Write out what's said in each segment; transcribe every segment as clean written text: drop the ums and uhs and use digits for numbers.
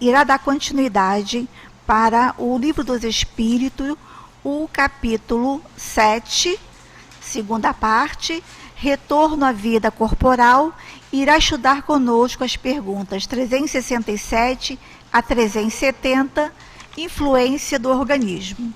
irá dar continuidade para o Livro dos Espíritos, o capítulo 7, segunda parte, Retorno à Vida Corporal, irá estudar conosco as perguntas 367 a 370, Influência do Organismo.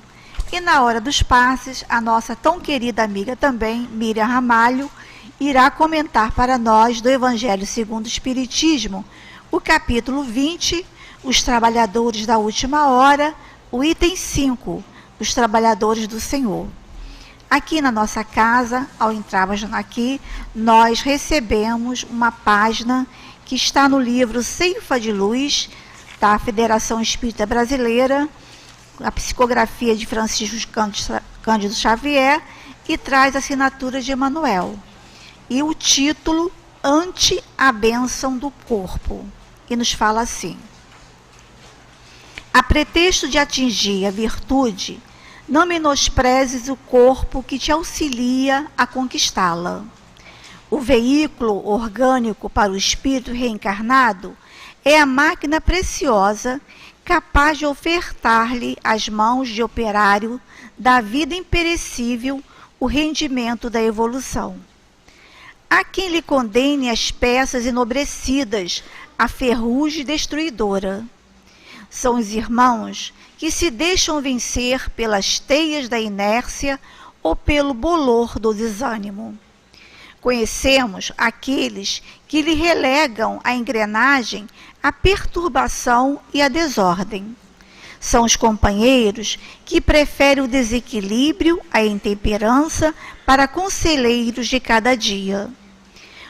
E na hora dos passes, a nossa tão querida amiga também, Miriam Ramalho, irá comentar para nós do Evangelho segundo o Espiritismo, o capítulo 20, os trabalhadores da última hora, o item 5, os trabalhadores do Senhor. Aqui na nossa casa, ao entrarmos aqui, nós recebemos uma página que está no livro Ceifa de Luz, da Federação Espírita Brasileira, a psicografia de Francisco Cândido Xavier, e traz a assinatura de Emmanuel. E o título, Ante a Bênção do Corpo. E nos fala assim: a pretexto de atingir a virtude, não menosprezes o corpo que te auxilia a conquistá-la. O veículo orgânico para o espírito reencarnado é a máquina preciosa capaz de ofertar-lhe às mãos de operário da vida imperecível o rendimento da evolução. Há quem lhe condene as peças enobrecidas à ferrugem destruidora. São os irmãos que se deixam vencer pelas teias da inércia ou pelo bolor do desânimo. Conhecemos aqueles que lhe relegam a engrenagem à perturbação e à desordem. São os companheiros que preferem o desequilíbrio à intemperança para conselheiros de cada dia.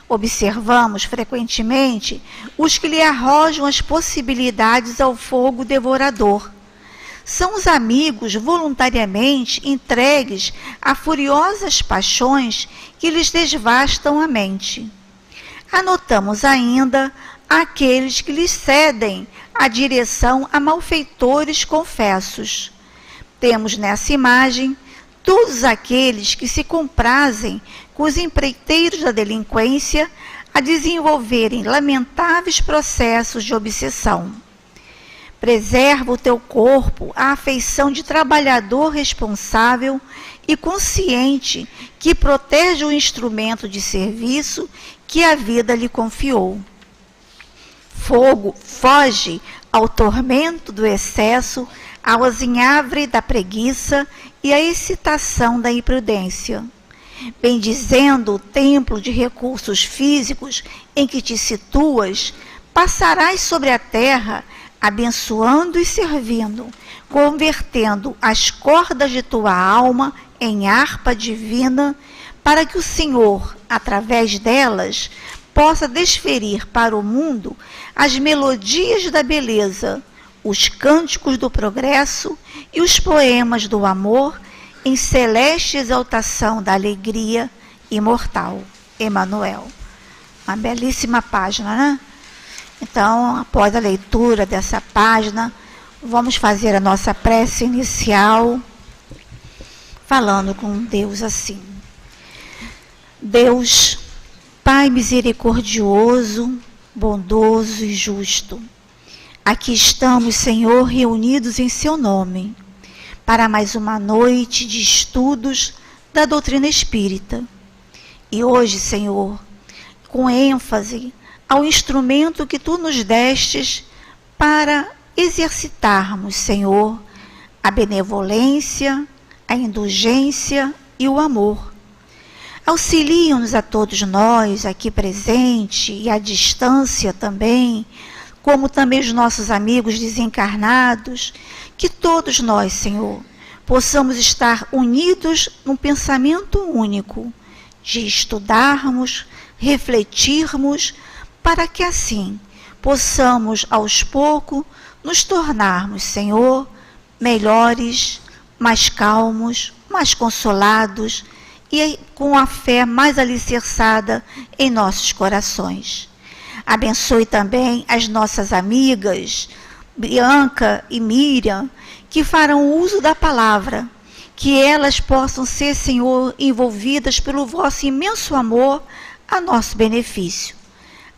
Observamos frequentemente os que lhe arrojam as possibilidades ao fogo devorador. São os amigos voluntariamente entregues a furiosas paixões que lhes devastam a mente. Anotamos ainda aqueles que lhes cedem a direção a malfeitores confessos. Temos nessa imagem todos aqueles que se comprazem com os empreiteiros da delinquência a desenvolverem lamentáveis processos de obsessão. Preserva o teu corpo a afeição de trabalhador responsável e consciente que protege o instrumento de serviço que a vida lhe confiou. Foge ao tormento do excesso, ao azinhavre da preguiça e à excitação da imprudência. Bendizendo o templo de recursos físicos em que te situas, passarás sobre a terra, abençoando e servindo, convertendo as cordas de tua alma em harpa divina, para que o Senhor, através delas, possa desferir para o mundo as melodias da beleza, os cânticos do progresso e os poemas do amor, em celeste exaltação da alegria imortal. Emmanuel. Uma belíssima página, né? Então, após a leitura dessa página, vamos fazer a nossa prece inicial, falando com Deus assim: Deus, Pai misericordioso, bondoso e justo, aqui estamos, Senhor, reunidos em seu nome, para mais uma noite de estudos da doutrina espírita. E hoje, Senhor, com ênfase ao instrumento que Tu nos destes para exercitarmos, Senhor, a benevolência, a indulgência e o amor. Auxiliam-nos a todos nós aqui presentes e à distância também, como também os nossos amigos desencarnados, que todos nós, Senhor, possamos estar unidos num pensamento único, de estudarmos, refletirmos, para que assim possamos aos poucos nos tornarmos, Senhor, melhores, mais calmos, mais consolados e com a fé mais alicerçada em nossos corações. Abençoe também as nossas amigas, Bianca e Miriam, que farão uso da palavra, que elas possam ser, Senhor, envolvidas pelo vosso imenso amor a nosso benefício.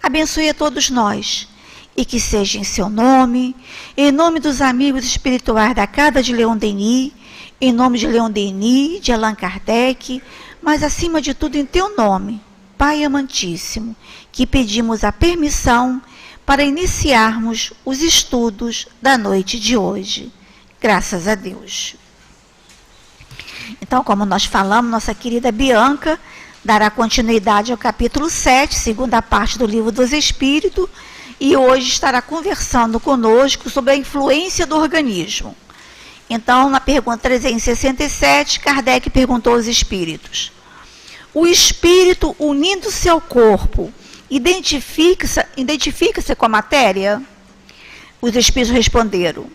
Abençoe a todos nós e que seja em seu nome, em nome dos amigos espirituais da Casa de Leon Denis, em nome de Leon Denis, de Allan Kardec, mas acima de tudo em teu nome, Pai amantíssimo, que pedimos a permissão para iniciarmos os estudos da noite de hoje. Graças a Deus. Então, como nós falamos, nossa querida Bianca dará continuidade ao capítulo 7, segunda parte do Livro dos Espíritos, e hoje estará conversando conosco sobre a influência do organismo. Então, na pergunta 367, Kardec perguntou aos espíritos: o espírito, unindo-se ao corpo, identifica-se com a matéria? Os espíritos responderam: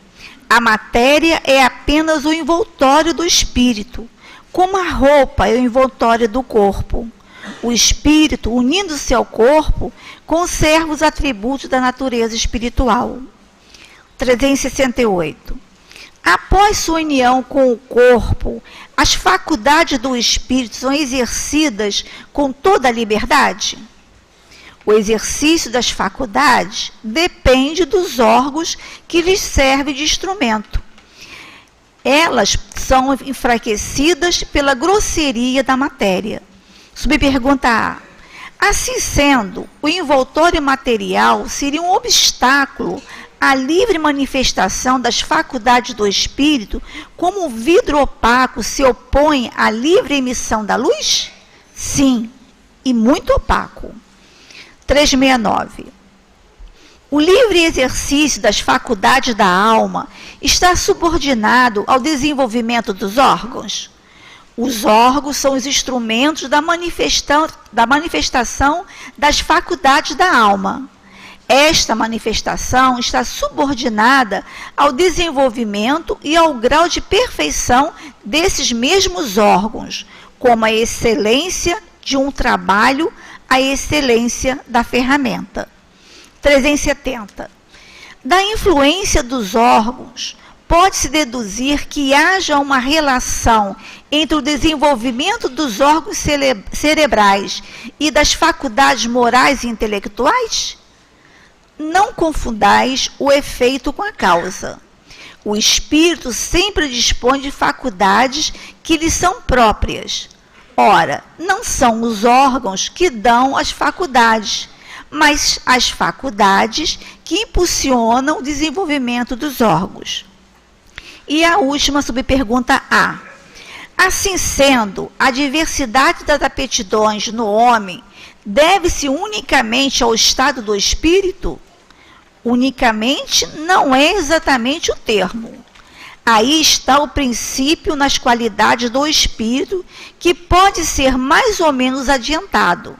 a matéria é apenas o envoltório do espírito, como a roupa é o envoltório do corpo. O espírito, unindo-se ao corpo, conserva os atributos da natureza espiritual. 368. Após sua união com o corpo, as faculdades do espírito são exercidas com toda a liberdade? O exercício das faculdades depende dos órgãos que lhes servem de instrumento. Elas são enfraquecidas pela grosseria da matéria. Subpergunta A. Assim sendo, o envoltório material seria um obstáculo à livre manifestação das faculdades do espírito, como o vidro opaco se opõe à livre emissão da luz? Sim, e muito opaco. 369. O livre exercício das faculdades da alma está subordinado ao desenvolvimento dos órgãos? Os órgãos são os instrumentos da manifestação das faculdades da alma. Esta manifestação está subordinada ao desenvolvimento e ao grau de perfeição desses mesmos órgãos, como a excelência de um trabalho, a excelência da ferramenta. 370. Da influência dos órgãos, pode-se deduzir que haja uma relação entre o desenvolvimento dos órgãos cerebrais e das faculdades morais e intelectuais? Não confundais o efeito com a causa. O espírito sempre dispõe de faculdades que lhe são próprias. Ora, não são os órgãos que dão as faculdades, mas as faculdades que impulsionam o desenvolvimento dos órgãos. E a última subpergunta A. Assim sendo, a diversidade das aptidões no homem deve-se unicamente ao estado do espírito? Unicamente não é exatamente o termo. Aí está o princípio nas qualidades do espírito, que pode ser mais ou menos adiantado.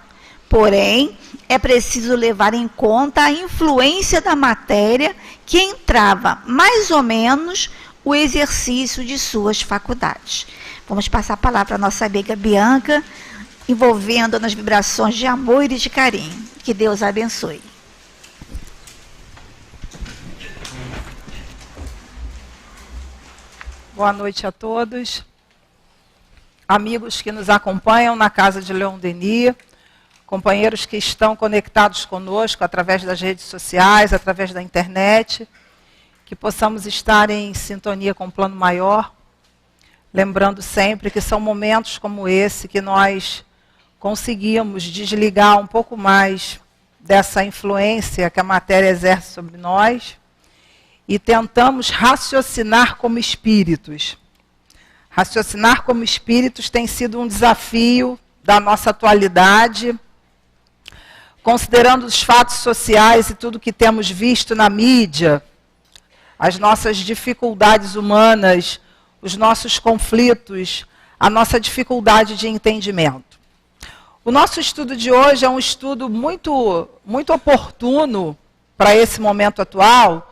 Porém, é preciso levar em conta a influência da matéria que entrava mais ou menos o exercício de suas faculdades. Vamos passar a palavra à nossa amiga Bianca, envolvendo nas vibrações de amor e de carinho. Que Deus a abençoe. Boa noite a todos. Amigos que nos acompanham na Casa de Leon Denis, companheiros que estão conectados conosco através das redes sociais, através da internet, que possamos estar em sintonia com o plano maior, lembrando sempre que são momentos como esse que nós conseguimos desligar um pouco mais dessa influência que a matéria exerce sobre nós e tentamos raciocinar como espíritos. Raciocinar como espíritos tem sido um desafio da nossa atualidade, considerando os fatos sociais e tudo que temos visto na mídia, as nossas dificuldades humanas, os nossos conflitos, a nossa dificuldade de entendimento. O nosso estudo de hoje é um estudo muito oportuno para esse momento atual,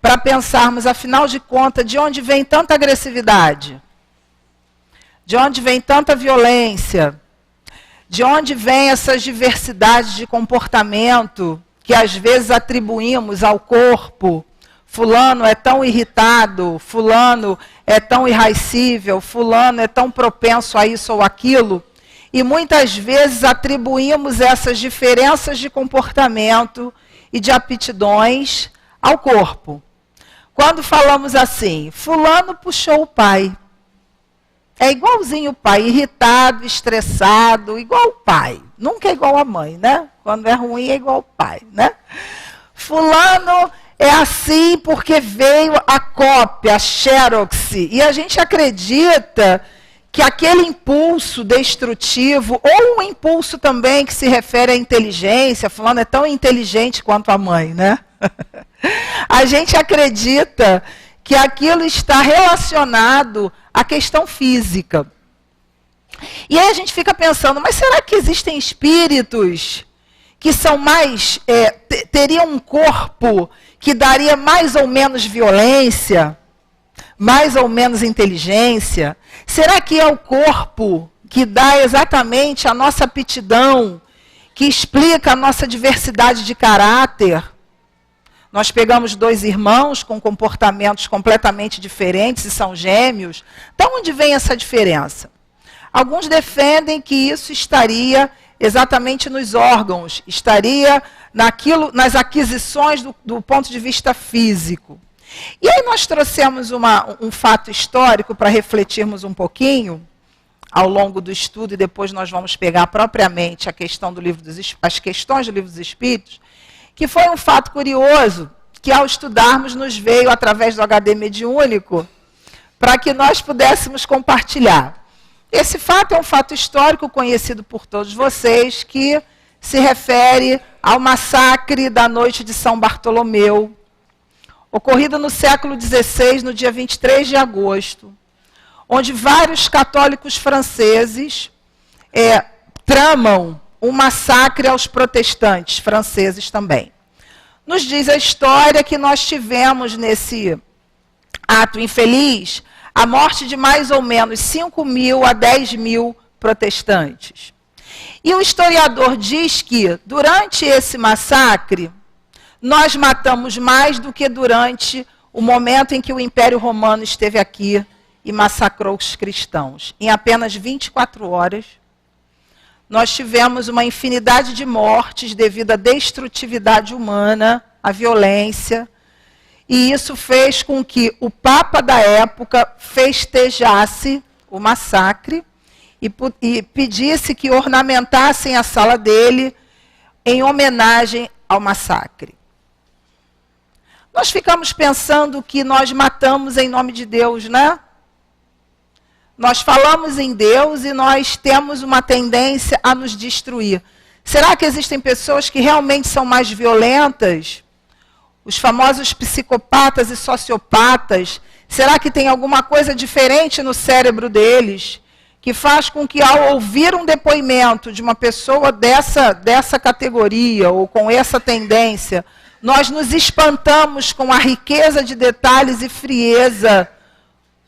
para pensarmos, afinal de contas, de onde vem tanta agressividade, de onde vem tanta violência, de onde vem essas diversidades de comportamento que às vezes atribuímos ao corpo. Fulano é tão irritado, fulano é tão irascível, fulano é tão propenso a isso ou aquilo. E muitas vezes atribuímos essas diferenças de comportamento e de aptidões ao corpo. Quando falamos assim, fulano puxou o pai. É igualzinho o pai, irritado, estressado, igual o pai. Nunca é igual a mãe, né? Quando é ruim é igual o pai, né? Fulano é assim porque veio a cópia, a xerox. E a gente acredita que aquele impulso destrutivo, ou um impulso também que se refere à inteligência, fulano é tão inteligente quanto a mãe, né? A gente acredita que aquilo está relacionado à questão física. E aí a gente fica pensando, mas será que existem espíritos que são mais, teriam um corpo que daria mais ou menos violência, mais ou menos inteligência? Será que é o corpo que dá exatamente a nossa aptidão, que explica a nossa diversidade de caráter? Nós pegamos dois irmãos com comportamentos completamente diferentes e são gêmeos. De onde vem essa diferença? Alguns defendem que isso estaria exatamente nos órgãos, estaria nas aquisições do ponto de vista físico. E aí nós trouxemos um fato histórico para refletirmos um pouquinho ao longo do estudo, e depois nós vamos pegar propriamente as questões do Livro dos Espíritos, que foi um fato curioso, que ao estudarmos nos veio através do HD mediúnico, para que nós pudéssemos compartilhar. Esse fato é um fato histórico conhecido por todos vocês, que se refere ao massacre da noite de São Bartolomeu, ocorrido no século XVI, no dia 23 de agosto, onde vários católicos franceses tramam um massacre aos protestantes franceses também. Nos diz a história que nós tivemos nesse ato infeliz a morte de mais ou menos 5.000 a 10.000 protestantes. E o historiador diz que, durante esse massacre, nós matamos mais do que durante o momento em que o Império Romano esteve aqui e massacrou os cristãos. Em apenas 24 horas, nós tivemos uma infinidade de mortes devido à destrutividade humana, à violência, e isso fez com que o Papa da época festejasse o massacre e pedisse que ornamentassem a sala dele em homenagem ao massacre. Nós ficamos pensando que nós matamos em nome de Deus, né? Nós falamos em Deus e nós temos uma tendência a nos destruir. Será que existem pessoas que realmente são mais violentas? Os famosos psicopatas e sociopatas, será que tem alguma coisa diferente no cérebro deles que faz com que, ao ouvir um depoimento de uma pessoa dessa categoria ou com essa tendência, nós nos espantamos com a riqueza de detalhes e frieza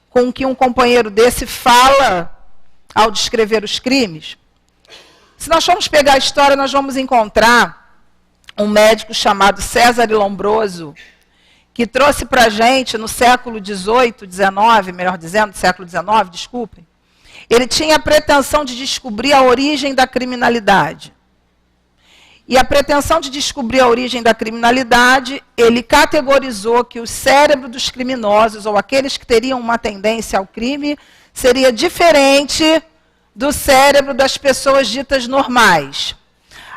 com que um companheiro desse fala ao descrever os crimes? Se nós formos pegar a história, nós vamos encontrar um médico chamado César Lombroso, que trouxe para a gente no século XVIII, XIX, melhor dizendo, século XIX, desculpem, ele tinha a pretensão de descobrir a origem da criminalidade. E a pretensão de descobrir a origem da criminalidade, ele categorizou que o cérebro dos criminosos, ou aqueles que teriam uma tendência ao crime, seria diferente do cérebro das pessoas ditas normais.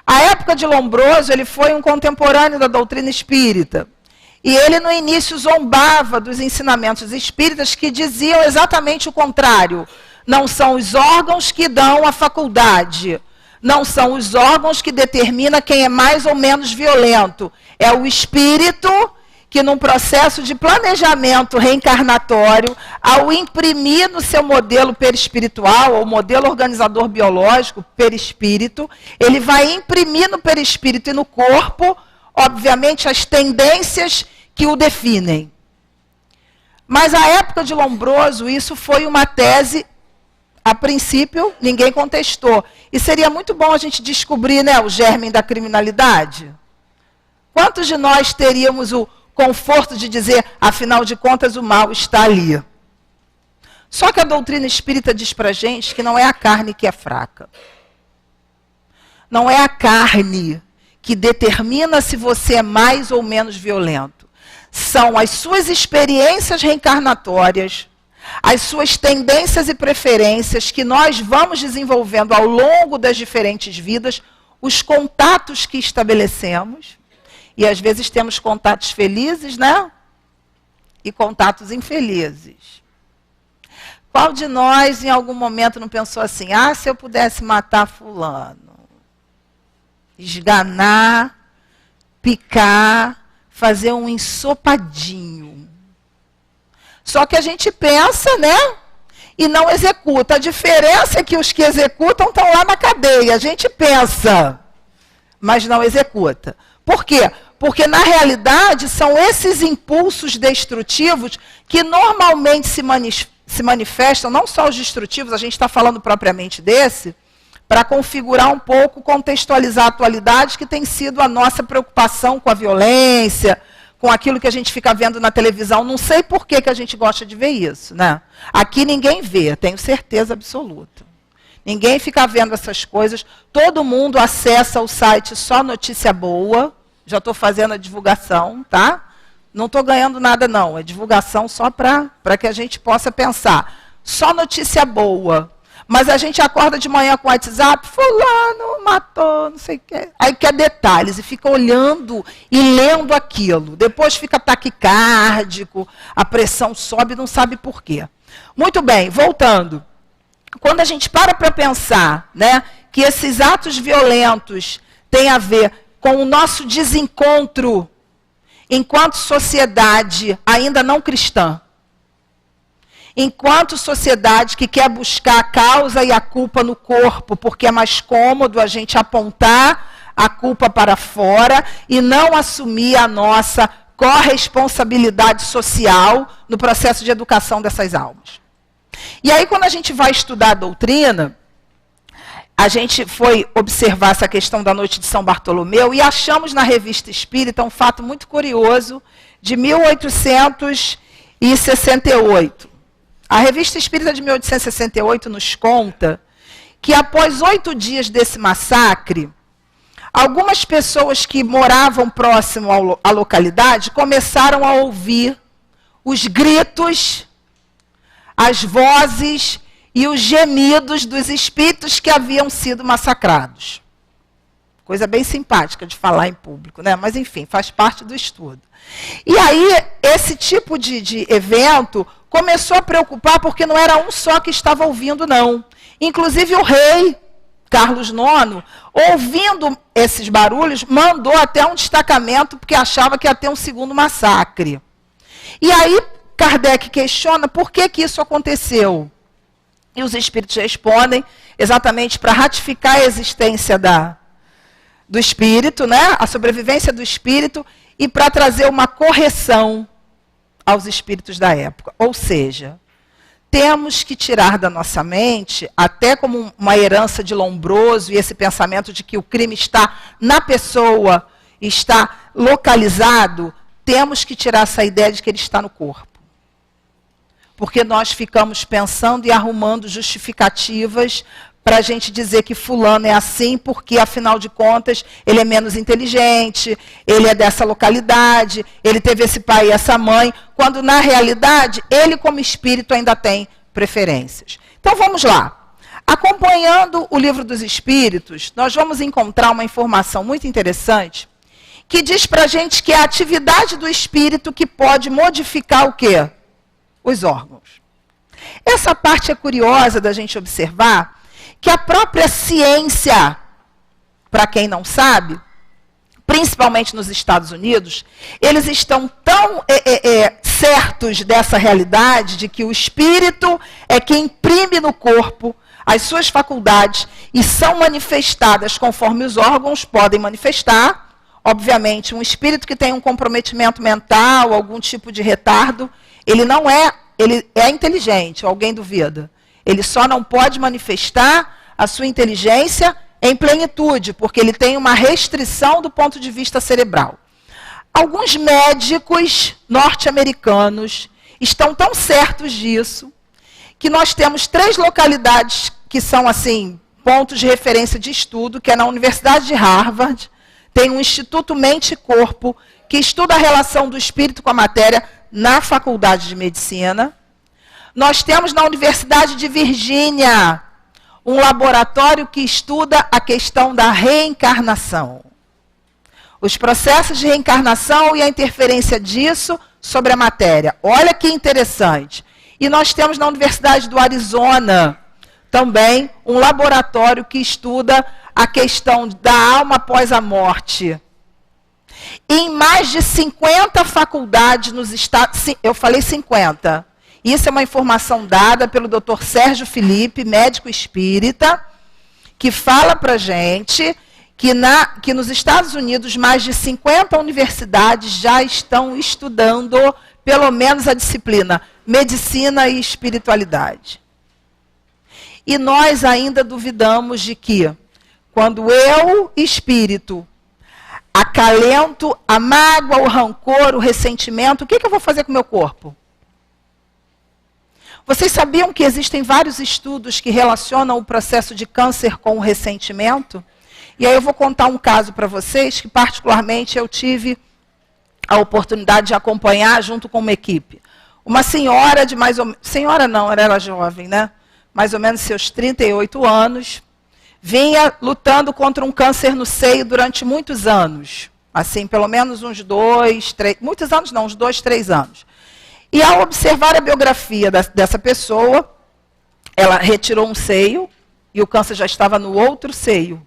À época de Lombroso, ele foi um contemporâneo da doutrina espírita. E ele, no início, zombava dos ensinamentos espíritas que diziam exatamente o contrário. Não são os órgãos que dão a faculdade. Não são os órgãos que determinam quem é mais ou menos violento. É o espírito que, num processo de planejamento reencarnatório, ao imprimir no seu modelo perispiritual, ou modelo organizador biológico, perispírito, ele vai imprimir no perispírito e no corpo, obviamente, as tendências que o definem. Mas, à época de Lombroso, isso foi uma tese, a princípio, ninguém contestou. E seria muito bom a gente descobrir, né, o germe da criminalidade. Quantos de nós teríamos o conforto de dizer, afinal de contas, o mal está ali? Só que a doutrina espírita diz para a gente que não é a carne que é fraca. Não é a carne que determina se você é mais ou menos violento. São as suas experiências reencarnatórias, as suas tendências e preferências que nós vamos desenvolvendo ao longo das diferentes vidas, os contatos que estabelecemos, e às vezes temos contatos felizes, né? E contatos infelizes. Qual de nós em algum momento não pensou assim, ah, se eu pudesse matar fulano, esganar, picar, fazer um ensopadinho. Só que a gente pensa, né? E não executa. A diferença é que os que executam estão lá na cadeia. A gente pensa, mas não executa. Por quê? Porque, na realidade, são esses impulsos destrutivos que normalmente se manifestam, não só os destrutivos, a gente está falando propriamente desse, para configurar um pouco, contextualizar a atualidade, que tem sido a nossa preocupação com a violência, com aquilo que a gente fica vendo na televisão. Não sei por que a gente gosta de ver isso, né? Aqui ninguém vê, tenho certeza absoluta. Ninguém fica vendo essas coisas. Todo mundo acessa o site Só Notícia Boa. Já estou fazendo a divulgação, tá? Não estou ganhando nada, não. É divulgação só para que a gente possa pensar. Só notícia boa. Mas a gente acorda de manhã com o WhatsApp, fulano matou, não sei o quê. Aí quer detalhes e fica olhando e lendo aquilo. Depois fica taquicárdico, a pressão sobe e não sabe por quê. Muito bem, voltando. Quando a gente para pensar, né, que esses atos violentos têm a ver com o nosso desencontro enquanto sociedade ainda não cristã, enquanto sociedade que quer buscar a causa e a culpa no corpo, porque é mais cômodo a gente apontar a culpa para fora e não assumir a nossa corresponsabilidade social no processo de educação dessas almas. E aí, quando a gente vai estudar a doutrina, a gente foi observar essa questão da noite de São Bartolomeu e achamos na Revista Espírita um fato muito curioso de 1868. A Revista Espírita de 1868 nos conta que após 8 dias desse massacre, algumas pessoas que moravam próximo à localidade começaram a ouvir os gritos, as vozes e os gemidos dos espíritos que haviam sido massacrados. Coisa bem simpática de falar em público, né? Mas, enfim, faz parte do estudo. E aí, esse tipo de evento começou a preocupar, porque não era um só que estava ouvindo, não. Inclusive, o rei Carlos IX, ouvindo esses barulhos, mandou até um destacamento, porque achava que ia ter um segundo massacre. E aí, Kardec questiona por que isso aconteceu. E os espíritos respondem exatamente para ratificar a existência do espírito, né? A sobrevivência do espírito, e para trazer uma correção aos espíritos da época. Ou seja, temos que tirar da nossa mente, até como uma herança de Lombroso, e esse pensamento de que o crime está na pessoa, está localizado, temos que tirar essa ideia de que ele está no corpo. Porque nós ficamos pensando e arrumando justificativas para a gente dizer que fulano é assim, porque, afinal de contas, ele é menos inteligente, ele é dessa localidade, ele teve esse pai e essa mãe, quando, na realidade, ele, como espírito, ainda tem preferências. Então, vamos lá. Acompanhando o Livro dos Espíritos, nós vamos encontrar uma informação muito interessante, que diz para a gente que é a atividade do espírito que pode modificar o quê? Os órgãos. Essa parte é curiosa da gente observar, que a própria ciência, para quem não sabe, principalmente nos Estados Unidos, eles estão tão certos dessa realidade de que o espírito é quem imprime no corpo as suas faculdades e são manifestadas conforme os órgãos podem manifestar. Obviamente, um espírito que tem um comprometimento mental, algum tipo de retardo, ele é inteligente, alguém duvida. Ele só não pode manifestar a sua inteligência em plenitude, porque ele tem uma restrição do ponto de vista cerebral. Alguns médicos norte-americanos estão tão certos disso, que nós temos 3 localidades que são, assim, pontos de referência de estudo, que é na Universidade de Harvard, Tem um Instituto Mente e Corpo, que estuda a relação do espírito com a matéria na Faculdade de Medicina. Nós temos na Universidade de Virgínia um laboratório que estuda a questão da reencarnação. Os processos de reencarnação e a interferência disso sobre a matéria. Olha que interessante. E nós temos na Universidade do Arizona também um laboratório que estuda a questão da alma após a morte. Em mais de 50 faculdades nos Estados Unidos, eu falei 50. Isso é uma informação dada pelo Dr. Sérgio Felipe, médico espírita, que fala para a gente que nos Estados Unidos mais de 50 universidades já estão estudando pelo menos a disciplina medicina e espiritualidade. E nós ainda duvidamos de que, quando eu, espírito, acalento a mágoa, o rancor, o ressentimento, o que eu vou fazer com o meu corpo? Vocês sabiam que existem vários estudos que relacionam o processo de câncer com o ressentimento? E aí eu vou contar um caso para vocês que particularmente eu tive a oportunidade de acompanhar junto com uma equipe. Uma senhora de mais ou menos... Senhora não, era jovem, né? Mais ou menos seus 38 anos, vinha lutando contra um câncer no seio durante muitos anos. Assim, pelo menos uns 2, 3... Muitos anos não, uns 2, 3 anos. E ao observar a biografia dessa pessoa, ela retirou um seio e o câncer já estava no outro seio.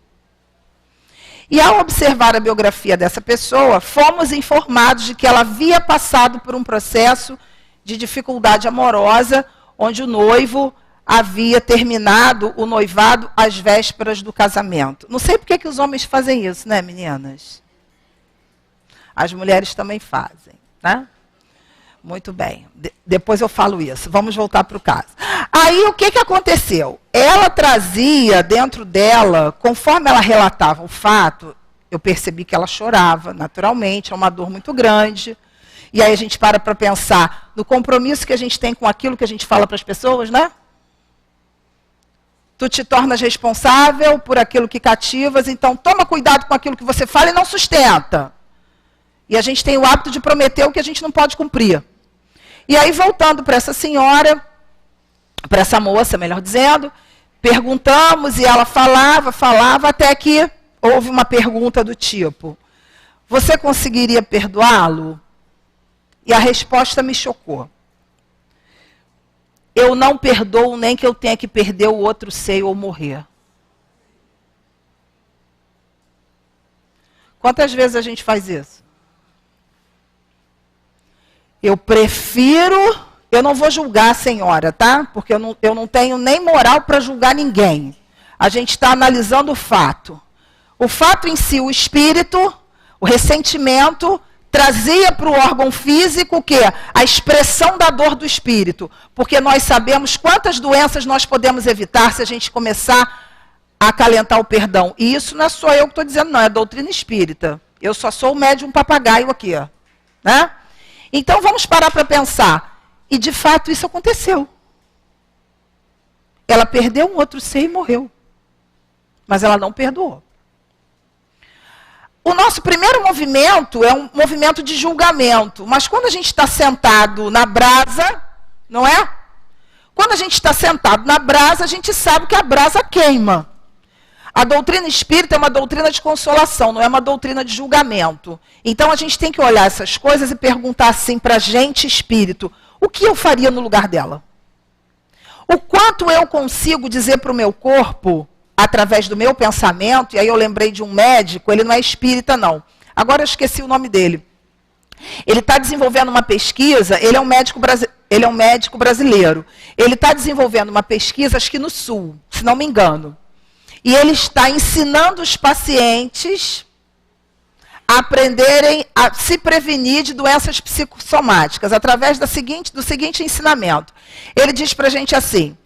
E ao observar a biografia dessa pessoa, fomos informados de que ela havia passado por um processo de dificuldade amorosa, onde o noivo havia terminado o noivado às vésperas do casamento. Não sei por que os homens fazem isso, né, meninas? As mulheres também fazem, né? Muito bem. Depois eu falo isso. Vamos voltar para o caso. Aí, o que aconteceu? Ela trazia dentro dela, conforme ela relatava o fato, eu percebi que ela chorava, naturalmente, é uma dor muito grande. E aí a gente para pensar no compromisso que a gente tem com aquilo que a gente fala para as pessoas, né? Tu te tornas responsável por aquilo que cativas, então toma cuidado com aquilo que você fala e não sustenta. E a gente tem o hábito de prometer o que a gente não pode cumprir. E aí, voltando para essa senhora, para essa moça, melhor dizendo, perguntamos e ela falava, até que houve uma pergunta do tipo: você conseguiria perdoá-lo? E a resposta me chocou. Eu não perdoo nem que eu tenha que perder o outro seio ou morrer. Quantas vezes a gente faz isso? Eu prefiro... Eu não vou julgar a senhora, tá? Porque eu não tenho nem moral para julgar ninguém. A gente está analisando o fato. O fato em si, o espírito, o ressentimento, trazia para o órgão físico o quê? A expressão da dor do espírito. Porque nós sabemos quantas doenças nós podemos evitar se a gente começar a acalentar o perdão. E isso não é só eu que estou dizendo, não. É a doutrina espírita. Eu só sou o médium papagaio aqui, ó, né? Então, vamos parar para pensar. E, de fato, isso aconteceu. Ela perdeu um outro ser e morreu. Mas ela não perdoou. O nosso primeiro movimento é um movimento de julgamento. Mas quando a gente está sentado na brasa, não é? Quando a gente está sentado na brasa, a gente sabe que a brasa queima. A doutrina espírita é uma doutrina de consolação, não é uma doutrina de julgamento. Então a gente tem que olhar essas coisas e perguntar assim para a gente, espírito, o que eu faria no lugar dela? O quanto eu consigo dizer para o meu corpo, através do meu pensamento, e aí eu lembrei de um médico, ele não é espírita não, agora eu esqueci o nome dele. Ele está desenvolvendo uma pesquisa, ele é um médico brasileiro, ele está desenvolvendo uma pesquisa, acho que no Sul, se não me engano. E ele está ensinando os pacientes a aprenderem a se prevenir de doenças psicossomáticas, através do seguinte ensinamento. Ele diz para a gente assim,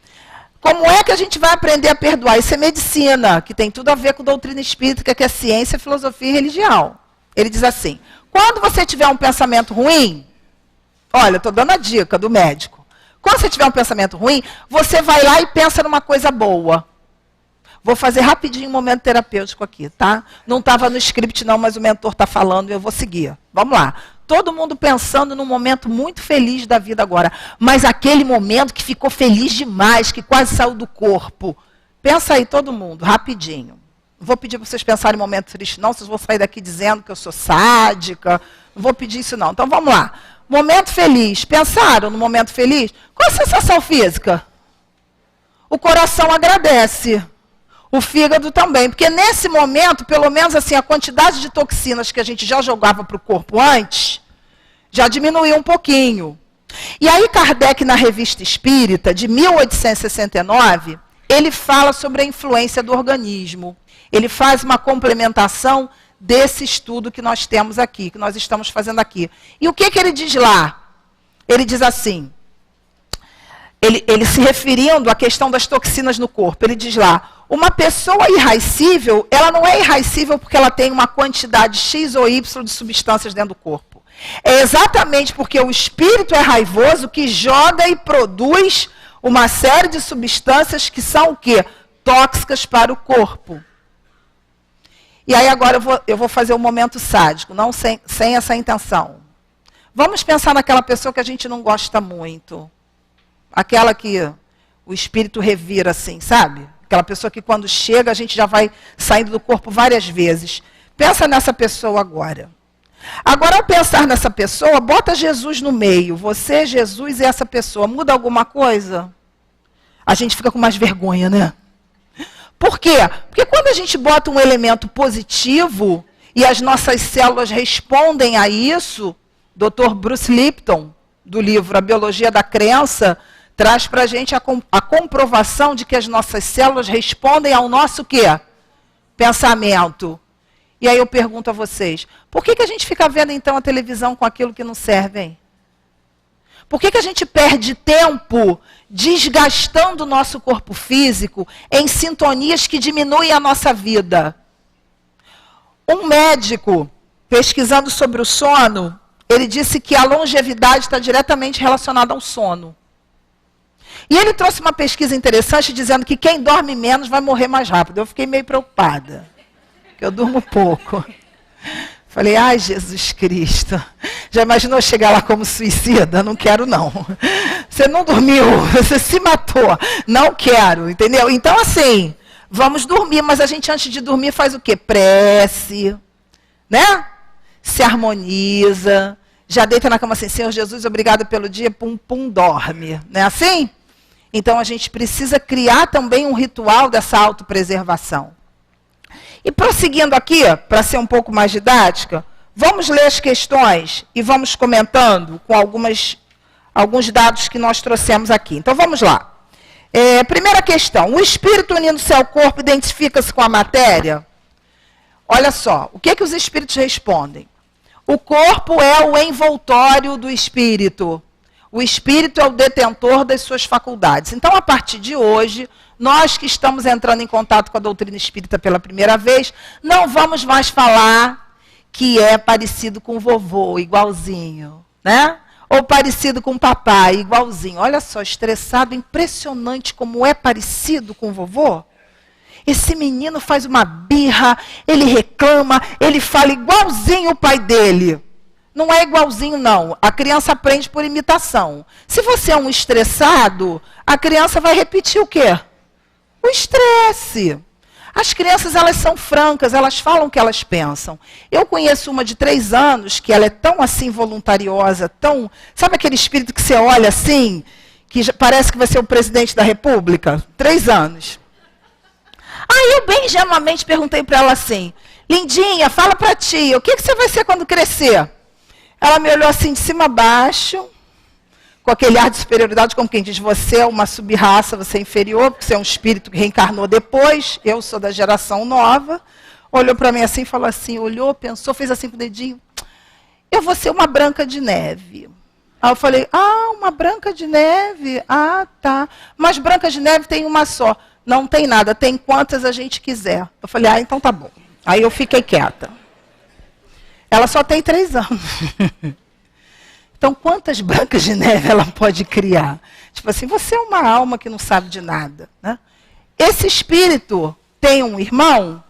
como é que a gente vai aprender a perdoar? Isso é medicina, que tem tudo a ver com doutrina espírita, que é ciência, filosofia e religião. Ele diz assim, quando você tiver um pensamento ruim, olha, estou dando a dica do médico, quando você tiver um pensamento ruim, você vai lá e pensa numa coisa boa. Vou fazer rapidinho um momento terapêutico aqui, tá? Não estava no script não, mas o mentor está falando e eu vou seguir. Vamos lá. Todo mundo pensando num momento muito feliz da vida agora. Mas aquele momento que ficou feliz demais, que quase saiu do corpo. Pensa aí todo mundo, rapidinho. Não vou pedir para vocês pensarem em momento triste não, vocês vão sair daqui dizendo que eu sou sádica. Não vou pedir isso não. Então vamos lá. Momento feliz. Pensaram no momento feliz? Qual a sensação física? O coração agradece. O fígado também. Porque nesse momento, pelo menos assim, a quantidade de toxinas que a gente já jogava para o corpo antes, já diminuiu um pouquinho. E aí Kardec, na Revista Espírita, de 1869, ele fala sobre a influência do organismo. Ele faz uma complementação desse estudo que nós temos aqui, que nós estamos fazendo aqui. E o que ele diz lá? Ele diz assim, ele se referindo à questão das toxinas no corpo, ele diz lá, uma pessoa irraicível, ela não é irraicível porque ela tem uma quantidade X ou Y de substâncias dentro do corpo. É exatamente porque o espírito é raivoso que joga e produz uma série de substâncias que são o quê? Tóxicas para o corpo. E aí agora eu vou fazer um momento sádico, não sem essa intenção. Vamos pensar naquela pessoa que a gente não gosta muito. Aquela que o espírito revira assim, sabe? Aquela pessoa que quando chega a gente já vai saindo do corpo várias vezes. Pensa nessa pessoa agora. Agora, ao pensar nessa pessoa, bota Jesus no meio. Você, Jesus e essa pessoa. Muda alguma coisa? A gente fica com mais vergonha, né? Por quê? Porque quando a gente bota um elemento positivo e as nossas células respondem a isso, Dr. Bruce Lipton, do livro A Biologia da Crença, traz para a gente a comprovação de que as nossas células respondem ao nosso quê? Pensamento. E aí eu pergunto a vocês, por que a gente fica vendo então a televisão com aquilo que não serve, hein? Por que a gente perde tempo desgastando o nosso corpo físico em sintonias que diminuem a nossa vida? Um médico, pesquisando sobre o sono, ele disse que a longevidade está diretamente relacionada ao sono. E ele trouxe uma pesquisa interessante dizendo que quem dorme menos vai morrer mais rápido. Eu fiquei meio preocupada, porque eu durmo pouco. Falei, ai, Jesus Cristo, já imaginou chegar lá como suicida? Não quero, não. Você não dormiu, você se matou. Não quero, entendeu? Então, assim, vamos dormir, mas a gente, antes de dormir, faz o quê? Prece, né? Se harmoniza, já deita na cama assim, Senhor Jesus, obrigado pelo dia, pum, pum, dorme. Não é assim? Então, a gente precisa criar também um ritual dessa autopreservação. E prosseguindo aqui, para ser um pouco mais didática, vamos ler as questões e vamos comentando com alguns dados que nós trouxemos aqui. Então, vamos lá. Primeira questão, o espírito unindo-se ao corpo identifica-se com a matéria? Olha só, o que os espíritos respondem? O corpo é o envoltório do espírito. O espírito é o detentor das suas faculdades. Então, a partir de hoje, nós que estamos entrando em contato com a doutrina espírita pela primeira vez, não vamos mais falar que é parecido com o vovô, igualzinho, né? Ou parecido com o papai, igualzinho. Olha só, estressado, impressionante como é parecido com o vovô. Esse menino faz uma birra, ele reclama, ele fala igualzinho o pai dele. Não é igualzinho, não. A criança aprende por imitação. Se você é um estressado, a criança vai repetir o quê? O estresse. As crianças, elas são francas, elas falam o que elas pensam. Eu conheço uma de 3 anos, que ela é tão assim voluntariosa, tão... Sabe aquele espírito que você olha assim, que parece que vai ser o presidente da República? 3 anos. Aí eu bem ingenuamente perguntei para ela assim, lindinha, fala para tia, o que você vai ser quando crescer? Ela me olhou assim de cima a baixo, com aquele ar de superioridade, como quem diz, você é uma sub-raça, você é inferior, porque você é um espírito que reencarnou depois, eu sou da geração nova. Olhou para mim assim, falou assim, olhou, pensou, fez assim com o dedinho, eu vou ser uma Branca de Neve. Aí eu falei, uma Branca de Neve? Ah, tá. Mas Branca de Neve tem uma só. Não tem nada, tem quantas a gente quiser. Eu falei, então tá bom. Aí eu fiquei quieta. Ela só tem 3 anos. Então, quantas Brancas de Neve ela pode criar? Tipo assim, você é uma alma que não sabe de nada, né? Esse espírito, tem um irmão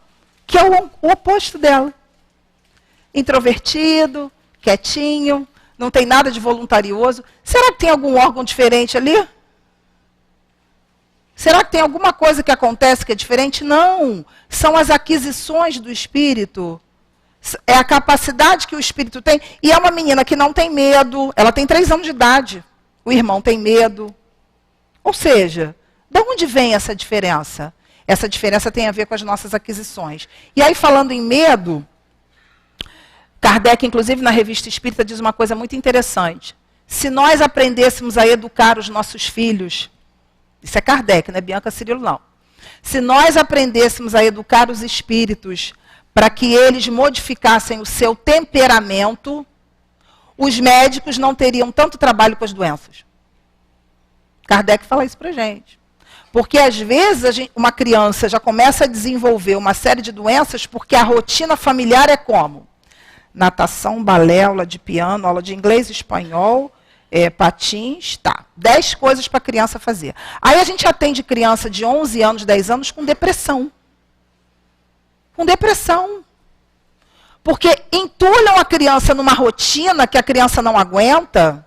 que é o oposto dela. Introvertido, quietinho, não tem nada de voluntarioso. Será que tem algum órgão diferente ali? Será que tem alguma coisa que acontece que é diferente? Não. São as aquisições do espírito. É a capacidade que o espírito tem. E é uma menina que não tem medo. Ela tem 3 anos de idade. O irmão tem medo. Ou seja, de onde vem essa diferença? Essa diferença tem a ver com as nossas aquisições. E aí, falando em medo, Kardec, inclusive, na Revista Espírita, diz uma coisa muito interessante. Se nós aprendêssemos a educar os nossos filhos, isso é Kardec, não é Bianca Cirilo, não. Se nós aprendêssemos a educar os espíritos para que eles modificassem o seu temperamento, os médicos não teriam tanto trabalho com as doenças. Kardec fala isso para a gente. Porque, às vezes, uma criança já começa a desenvolver uma série de doenças porque a rotina familiar é como? Natação, balé, aula de piano, aula de inglês e espanhol, patins, tá. 10 coisas para a criança fazer. Aí a gente atende criança de 11 anos, 10 anos com depressão. Com depressão. Porque entulham a criança numa rotina que a criança não aguenta,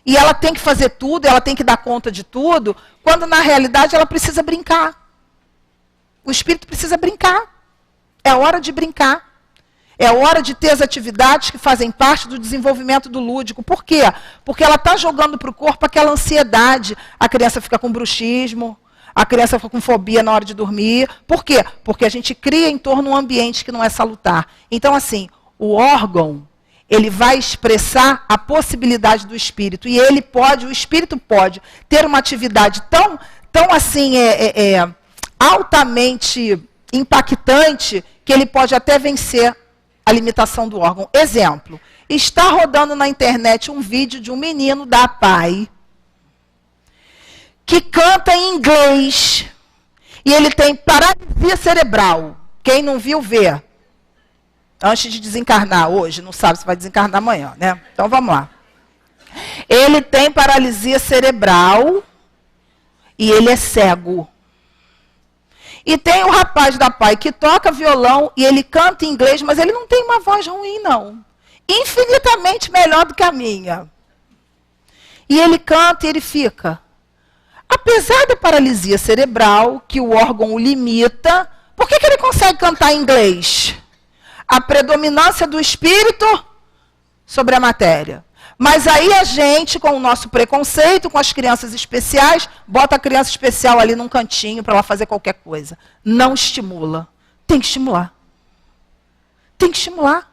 e ela tem que fazer tudo, ela tem que dar conta de tudo, quando na realidade ela precisa brincar. O espírito precisa brincar. É hora de brincar. É hora de ter as atividades que fazem parte do desenvolvimento do lúdico. Por quê? Porque ela está jogando para o corpo aquela ansiedade. A criança fica com bruxismo, a criança fica com fobia na hora de dormir. Por quê? Porque a gente cria em torno um ambiente que não é salutar. Então, assim, o órgão, ele vai expressar a possibilidade do espírito. E ele pode, o espírito pode ter uma atividade tão assim, altamente impactante, que ele pode até vencer a limitação do órgão. Exemplo, está rodando na internet um vídeo de um menino da PAI que canta em inglês e ele tem paralisia cerebral. Quem não viu, vê. Antes de desencarnar hoje, não sabe se vai desencarnar amanhã, né? Então vamos lá. Ele tem paralisia cerebral e ele é cego. E tem o rapaz da PAI que toca violão e ele canta em inglês, mas ele não tem uma voz ruim, não. Infinitamente melhor do que a minha. E ele canta e ele fica. Apesar da paralisia cerebral, que o órgão o limita, por que ele consegue cantar em inglês? A predominância do espírito sobre a matéria. Mas aí a gente, com o nosso preconceito, com as crianças especiais, bota a criança especial ali num cantinho para ela fazer qualquer coisa. Não estimula. Tem que estimular. Tem que estimular.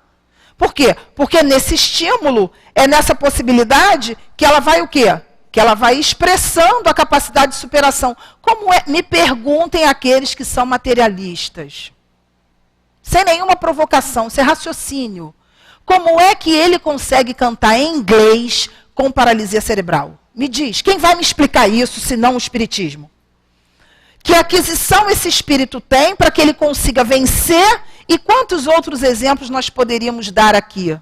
Por quê? Porque nesse estímulo, é nessa possibilidade que ela vai o quê? Que ela vai expressando a capacidade de superação. Como é? Me perguntem aqueles que são materialistas. Sem nenhuma provocação, isso é raciocínio. Como é que ele consegue cantar em inglês com paralisia cerebral? Me diz, quem vai me explicar isso, se não o espiritismo? Que aquisição esse espírito tem para que ele consiga vencer? E quantos outros exemplos nós poderíamos dar aqui?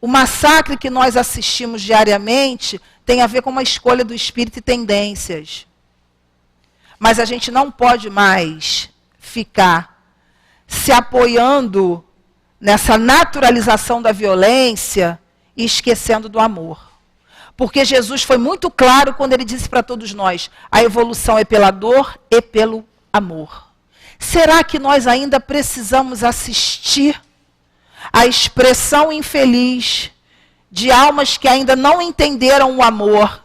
O massacre que nós assistimos diariamente tem a ver com uma escolha do espírito e tendências. Mas a gente não pode mais ficar se apoiando nessa naturalização da violência e esquecendo do amor. Porque Jesus foi muito claro quando ele disse para todos nós, a evolução é pela dor e pelo amor. Será que nós ainda precisamos assistir à expressão infeliz de almas que ainda não entenderam o amor?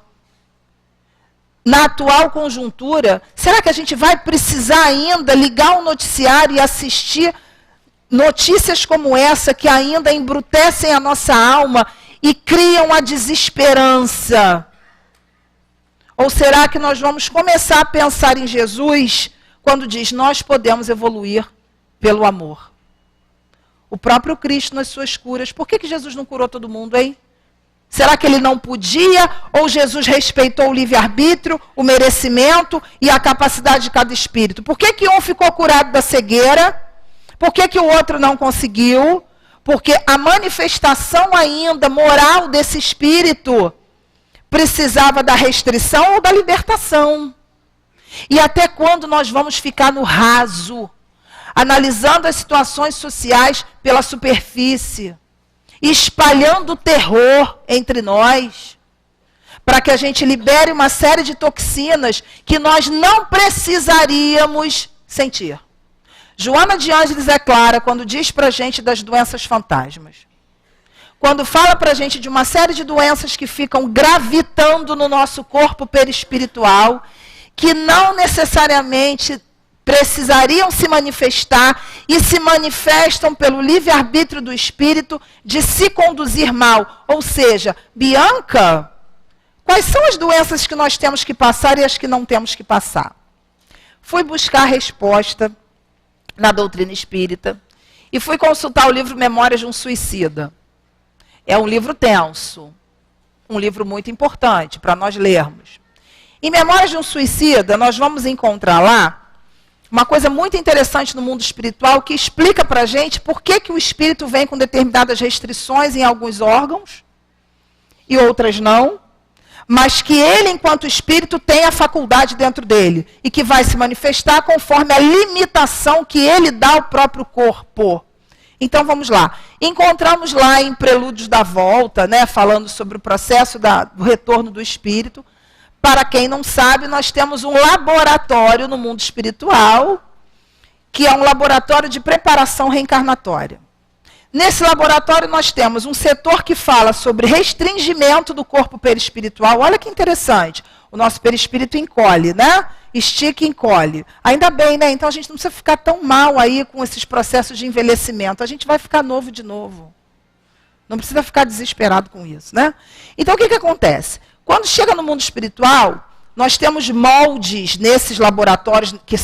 Na atual conjuntura, será que a gente vai precisar ainda ligar um noticiário e assistir notícias como essa que ainda embrutecem a nossa alma e criam a desesperança? Ou será que nós vamos começar a pensar em Jesus quando diz, nós podemos evoluir pelo amor? O próprio Cristo nas suas curas, por que Jesus não curou todo mundo, hein? Será que ele não podia? Ou Jesus respeitou o livre-arbítrio, o merecimento e a capacidade de cada espírito? Por que um ficou curado da cegueira? Por que o outro não conseguiu? Porque a manifestação ainda moral desse espírito precisava da restrição ou da libertação. E até quando nós vamos ficar no raso, analisando as situações sociais pela superfície, espalhando terror entre nós, para que a gente libere uma série de toxinas que nós não precisaríamos sentir. Joana de Ângeles é clara quando diz para a gente das doenças fantasmas. Quando fala para a gente de uma série de doenças que ficam gravitando no nosso corpo perispiritual, que não necessariamente precisariam se manifestar e se manifestam pelo livre-arbítrio do espírito de se conduzir mal. Ou seja, Bianca, quais são as doenças que nós temos que passar e as que não temos que passar? Fui buscar resposta na doutrina espírita e fui consultar o livro Memórias de um Suicida. É um livro tenso, um livro muito importante para nós lermos. Em Memórias de um Suicida, nós vamos encontrar lá uma coisa muito interessante no mundo espiritual que explica para a gente por que o espírito vem com determinadas restrições em alguns órgãos e outras não, mas que ele, enquanto espírito, tem a faculdade dentro dele e que vai se manifestar conforme a limitação que ele dá ao próprio corpo. Então vamos lá. Encontramos lá em Prelúdios da Volta, né, falando sobre o processo do retorno do espírito. Para quem não sabe, nós temos um laboratório no mundo espiritual, que é um laboratório de preparação reencarnatória. Nesse laboratório nós temos um setor que fala sobre restringimento do corpo perispiritual. Olha que interessante. O nosso perispírito encolhe, né? Estica e encolhe. Ainda bem, né? Então a gente não precisa ficar tão mal aí com esses processos de envelhecimento. A gente vai ficar novo de novo. Não precisa ficar desesperado com isso, né? Então o que acontece? Quando chega no mundo espiritual, nós temos moldes nesses laboratórios que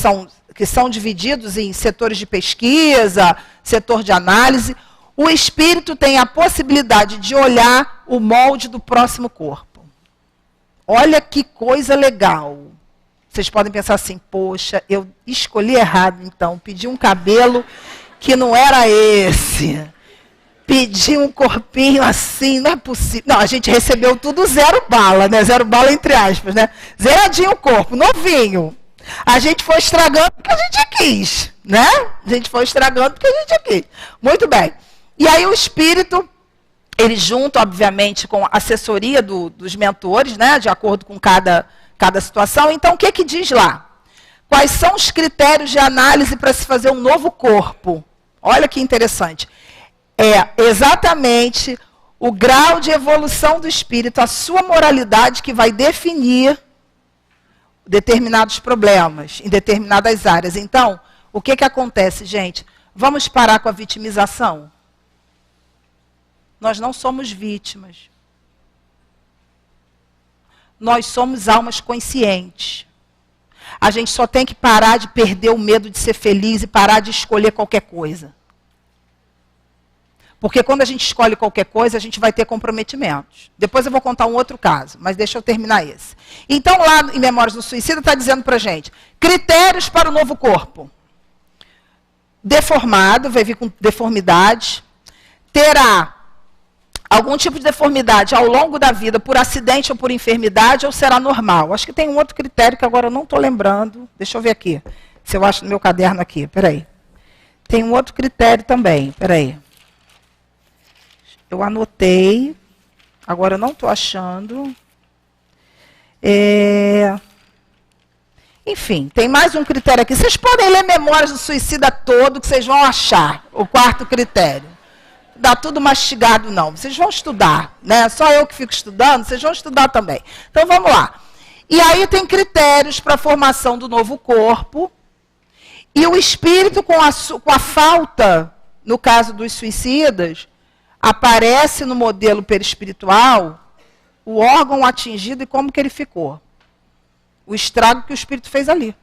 são divididos em setores de pesquisa, setor de análise. O espírito tem a possibilidade de olhar o molde do próximo corpo. Olha que coisa legal. Vocês podem pensar assim, poxa, eu escolhi errado então, pedi um cabelo que não era esse. Pedi um corpinho assim, não é possível. Não, a gente recebeu tudo 0 bala, né? 0 bala entre aspas, né? Zeradinho o corpo, novinho. A gente foi estragando porque a gente quis, né? A gente foi estragando porque a gente quis. Muito bem. E aí o espírito, ele junto, obviamente, com a assessoria dos mentores, né? De acordo com cada situação. Então, o que diz lá? Quais são os critérios de análise para se fazer um novo corpo? Olha que interessante. É exatamente o grau de evolução do espírito, a sua moralidade que vai definir determinados problemas em determinadas áreas. Então, o que acontece, gente? Vamos parar com a vitimização? Nós não somos vítimas. Nós somos almas conscientes. A gente só tem que parar de perder o medo de ser feliz e parar de escolher qualquer coisa. Porque quando a gente escolhe qualquer coisa, a gente vai ter comprometimentos. Depois eu vou contar um outro caso, mas deixa eu terminar esse. Então, lá em Memórias do Suicida, está dizendo para a gente, critérios para o novo corpo. Deformado, vai vir com deformidade. Terá algum tipo de deformidade ao longo da vida, por acidente ou por enfermidade, ou será normal? Acho que tem um outro critério que agora eu não estou lembrando. Deixa eu ver aqui, se eu acho no meu caderno aqui. Peraí. Tem um outro critério também, peraí. Eu anotei, agora eu não estou achando. Enfim, tem mais um critério aqui. Vocês podem ler Memórias do Suicida todo, que vocês vão achar o 4º critério. Dá tudo mastigado, não. Vocês vão estudar, né? Só eu que fico estudando, vocês vão estudar também. Então, vamos lá. E aí tem critérios para a formação do novo corpo. E o espírito, com a falta, no caso dos suicidas, aparece no modelo perispiritual o órgão atingido e como que ele ficou. O estrago que o espírito fez ali.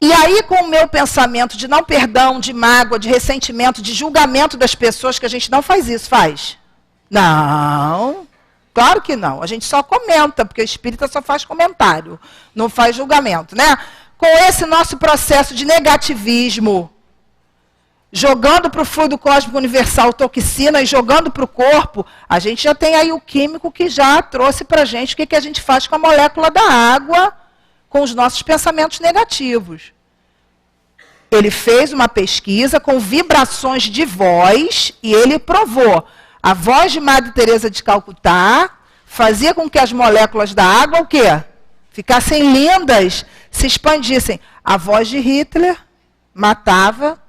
E aí, com o meu pensamento de não perdão, de mágoa, de ressentimento, de julgamento das pessoas, que a gente não faz isso, faz? Não, claro que não. A gente só comenta, porque o espírita só faz comentário, não faz julgamento, né? Com esse nosso processo de negativismo, jogando para o fluido cósmico universal toxina e jogando para o corpo, a gente já tem aí o químico que já trouxe para a gente o que a gente faz com a molécula da água, com os nossos pensamentos negativos. Ele fez uma pesquisa com vibrações de voz e ele provou. A voz de Madre Teresa de Calcutá fazia com que as moléculas da água o quê? Ficassem lindas, se expandissem. A voz de Hitler matava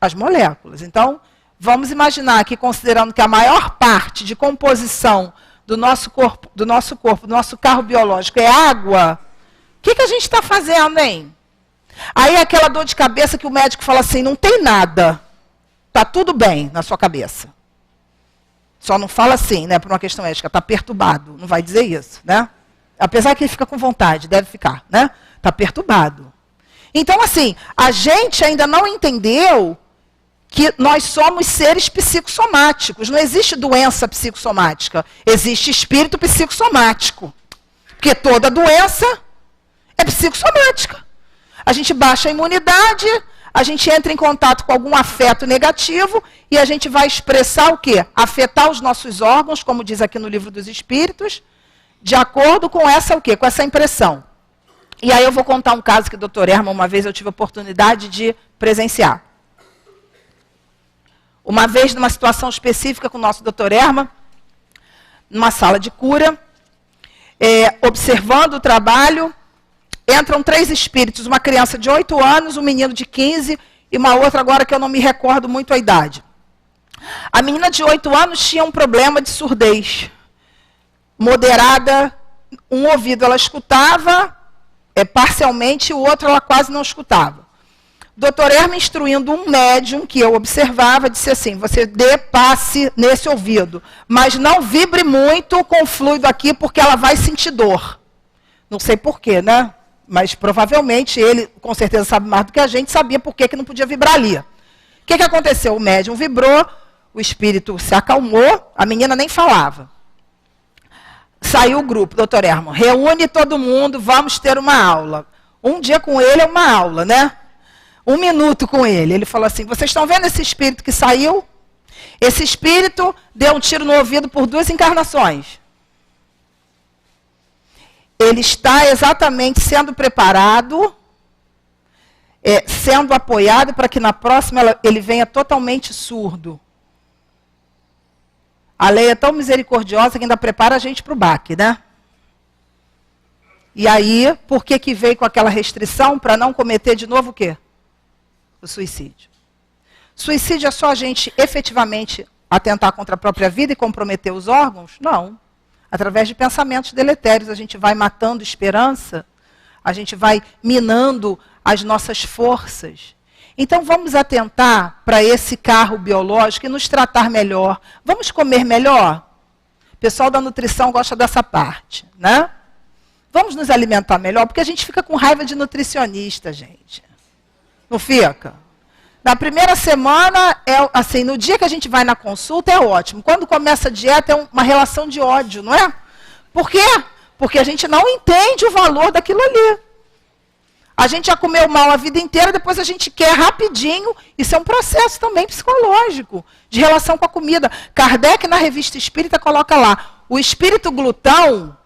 as moléculas. Então, vamos imaginar que, considerando que a maior parte de composição do nosso corpo, do nosso carro biológico é água, o que a gente está fazendo, hein? Aí aquela dor de cabeça que o médico fala assim, não tem nada, está tudo bem na sua cabeça. Só não fala assim, né, por uma questão ética, está perturbado, não vai dizer isso, né? Apesar que ele fica com vontade, deve ficar, né? Está perturbado. Então, assim, a gente ainda não entendeu que nós somos seres psicossomáticos. Não existe doença psicossomática, existe espírito psicossomático. Porque toda doença é psicossomática. A gente baixa a imunidade, a gente entra em contato com algum afeto negativo e a gente vai expressar o quê? Afetar os nossos órgãos, como diz aqui no Livro dos Espíritos, de acordo com essa o quê? Com essa impressão. E aí eu vou contar um caso que o Dr. Herman, uma vez eu tive a oportunidade de presenciar. Uma vez, numa situação específica com o nosso Dr. Herman, numa sala de cura, observando o trabalho, entram 3 espíritos, uma criança de 8 anos, um menino de 15 e uma outra agora que eu não me recordo muito a idade. A menina de 8 anos tinha um problema de surdez moderada, um ouvido ela escutava parcialmente, o outro ela quase não escutava. O Dr. Herman, instruindo um médium que eu observava, disse assim, você dê passe nesse ouvido, mas não vibre muito com o fluido aqui, porque ela vai sentir dor. Não sei porquê, né? Mas provavelmente ele, com certeza sabe mais do que a gente, sabia por que não podia vibrar ali. O que aconteceu? O médium vibrou, o espírito se acalmou, a menina nem falava. Saiu o grupo, Dr. Herman, reúne todo mundo, vamos ter uma aula. Um dia com ele é uma aula, né? 1 minuto com ele. Ele falou assim, vocês estão vendo esse espírito que saiu? Esse espírito deu um tiro no ouvido por 2 encarnações. Ele está exatamente sendo preparado, sendo apoiado para que na próxima ele venha totalmente surdo. A lei é tão misericordiosa que ainda prepara a gente para o baque, né? E aí, por que veio com aquela restrição? Para não cometer de novo o quê? O suicídio. Suicídio é só a gente efetivamente atentar contra a própria vida e comprometer os órgãos? Não. Através de pensamentos deletérios, a gente vai matando esperança, a gente vai minando as nossas forças. Então, vamos atentar para esse carro biológico e nos tratar melhor. Vamos comer melhor? O pessoal da nutrição gosta dessa parte, né? Vamos nos alimentar melhor, porque a gente fica com raiva de nutricionista, gente. Não fica? Na primeira semana, assim, no dia que a gente vai na consulta, é ótimo. Quando começa a dieta, é uma relação de ódio, não é? Por quê? Porque a gente não entende o valor daquilo ali. A gente já comeu mal a vida inteira, depois a gente quer rapidinho. Isso é um processo também psicológico, de relação com a comida. Kardec, na Revista Espírita, coloca lá, o espírito glutão,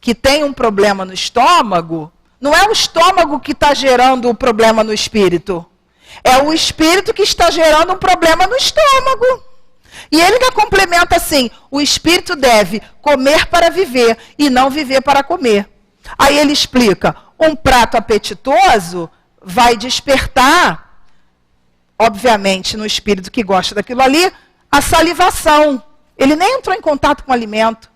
que tem um problema no estômago, não é o estômago que está gerando o problema no espírito. É o espírito que está gerando um problema no estômago. E ele ainda complementa assim, o espírito deve comer para viver e não viver para comer. Aí ele explica, um prato apetitoso vai despertar, obviamente no espírito que gosta daquilo ali, a salivação. Ele nem entrou em contato com o alimento.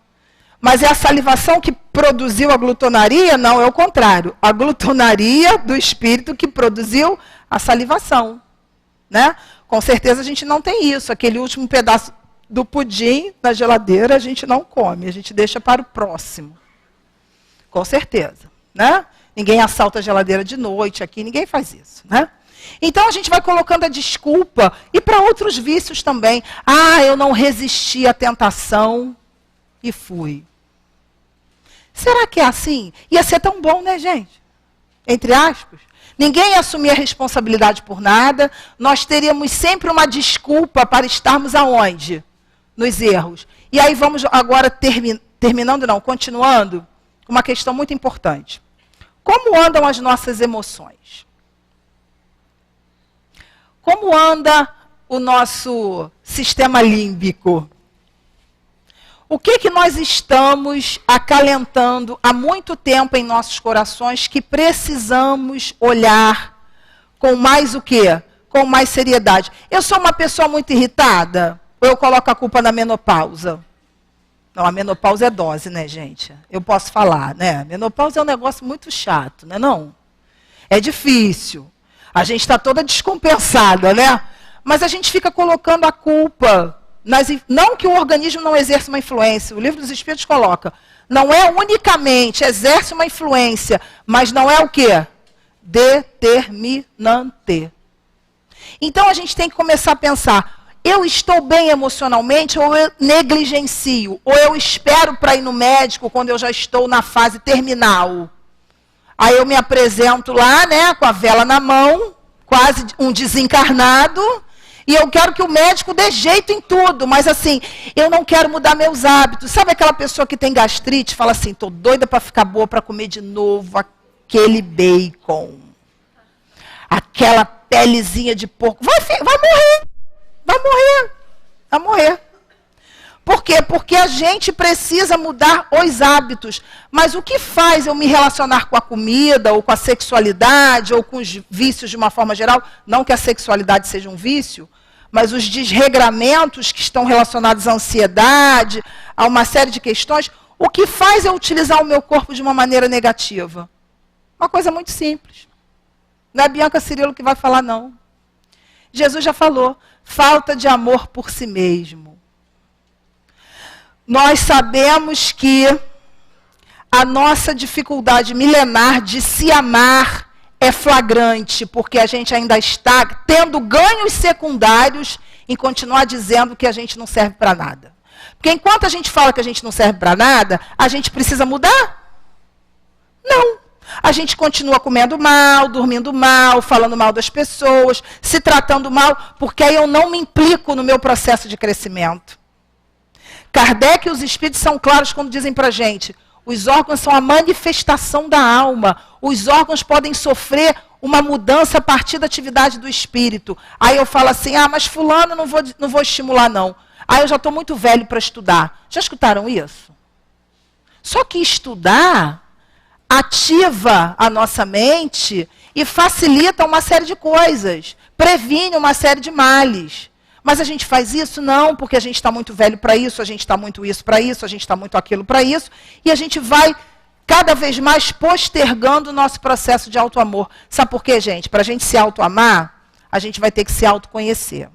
Mas é a salivação que produziu a glutonaria? Não, é o contrário. A glutonaria do espírito que produziu a salivação, né? Com certeza a gente não tem isso. Aquele último pedaço do pudim na geladeira a gente não come, a gente deixa para o próximo. Com certeza, né? Ninguém assalta a geladeira de noite aqui, ninguém faz isso, né? Então a gente vai colocando a desculpa e para outros vícios também. Ah, eu não resisti à tentação e fui. Será que é assim? Ia ser tão bom, né, gente? Entre aspas. Ninguém assumia responsabilidade por nada. Nós teríamos sempre uma desculpa para estarmos aonde? Nos erros. E aí vamos agora continuando, com uma questão muito importante. Como andam as nossas emoções? Como anda o nosso sistema límbico? O que nós estamos acalentando há muito tempo em nossos corações que precisamos olhar com mais o quê? Com mais seriedade. Eu sou uma pessoa muito irritada? Ou eu coloco a culpa na menopausa? Não, a menopausa é dose, né, gente? Eu posso falar, né? Menopausa é um negócio muito chato, né, não? É difícil. A gente está toda descompensada, né? Mas a gente fica colocando a culpa. Não que o organismo não exerça uma influência. O Livro dos Espíritos coloca. Não é unicamente, exerce uma influência, mas não é o quê? Determinante. Então a gente tem que começar a pensar, eu estou bem emocionalmente ou eu negligencio? Ou eu espero para ir no médico quando eu já estou na fase terminal? Aí eu me apresento lá, né, com a vela na mão, quase um desencarnado, e eu quero que o médico dê jeito em tudo, mas assim, eu não quero mudar meus hábitos. Sabe aquela pessoa que tem gastrite, fala assim, estou doida para ficar boa, para comer de novo aquele bacon, aquela pelezinha de porco. Vai morrer, vai morrer, vai morrer. Por quê? Porque a gente precisa mudar os hábitos. Mas o que faz eu me relacionar com a comida, ou com a sexualidade, ou com os vícios de uma forma geral? Não que a sexualidade seja um vício, mas os desregramentos que estão relacionados à ansiedade, a uma série de questões. O que faz eu utilizar o meu corpo de uma maneira negativa? Uma coisa muito simples. Não é Bianca Cirilo que vai falar, não. Jesus já falou, falta de amor por si mesmo. Nós sabemos que a nossa dificuldade milenar de se amar é flagrante, porque a gente ainda está tendo ganhos secundários em continuar dizendo que a gente não serve para nada. Porque enquanto a gente fala que a gente não serve para nada, a gente precisa mudar? Não. A gente continua comendo mal, dormindo mal, falando mal das pessoas, se tratando mal, porque aí eu não me implico no meu processo de crescimento. Kardec e os espíritos são claros quando dizem para a gente, os órgãos são a manifestação da alma, os órgãos podem sofrer uma mudança a partir da atividade do espírito. Aí eu falo assim, mas fulano não vou estimular não. Aí eu já estou muito velho para estudar. Já escutaram isso? Só que estudar ativa a nossa mente e facilita uma série de coisas, previne uma série de males. Mas a gente faz isso? Não, porque a gente está muito velho para isso, a gente está muito isso para isso, a gente está muito aquilo para isso, e a gente vai cada vez mais postergando o nosso processo de autoamor. Sabe por quê, gente? Para a gente se autoamar, a gente vai ter que se autoconhecer.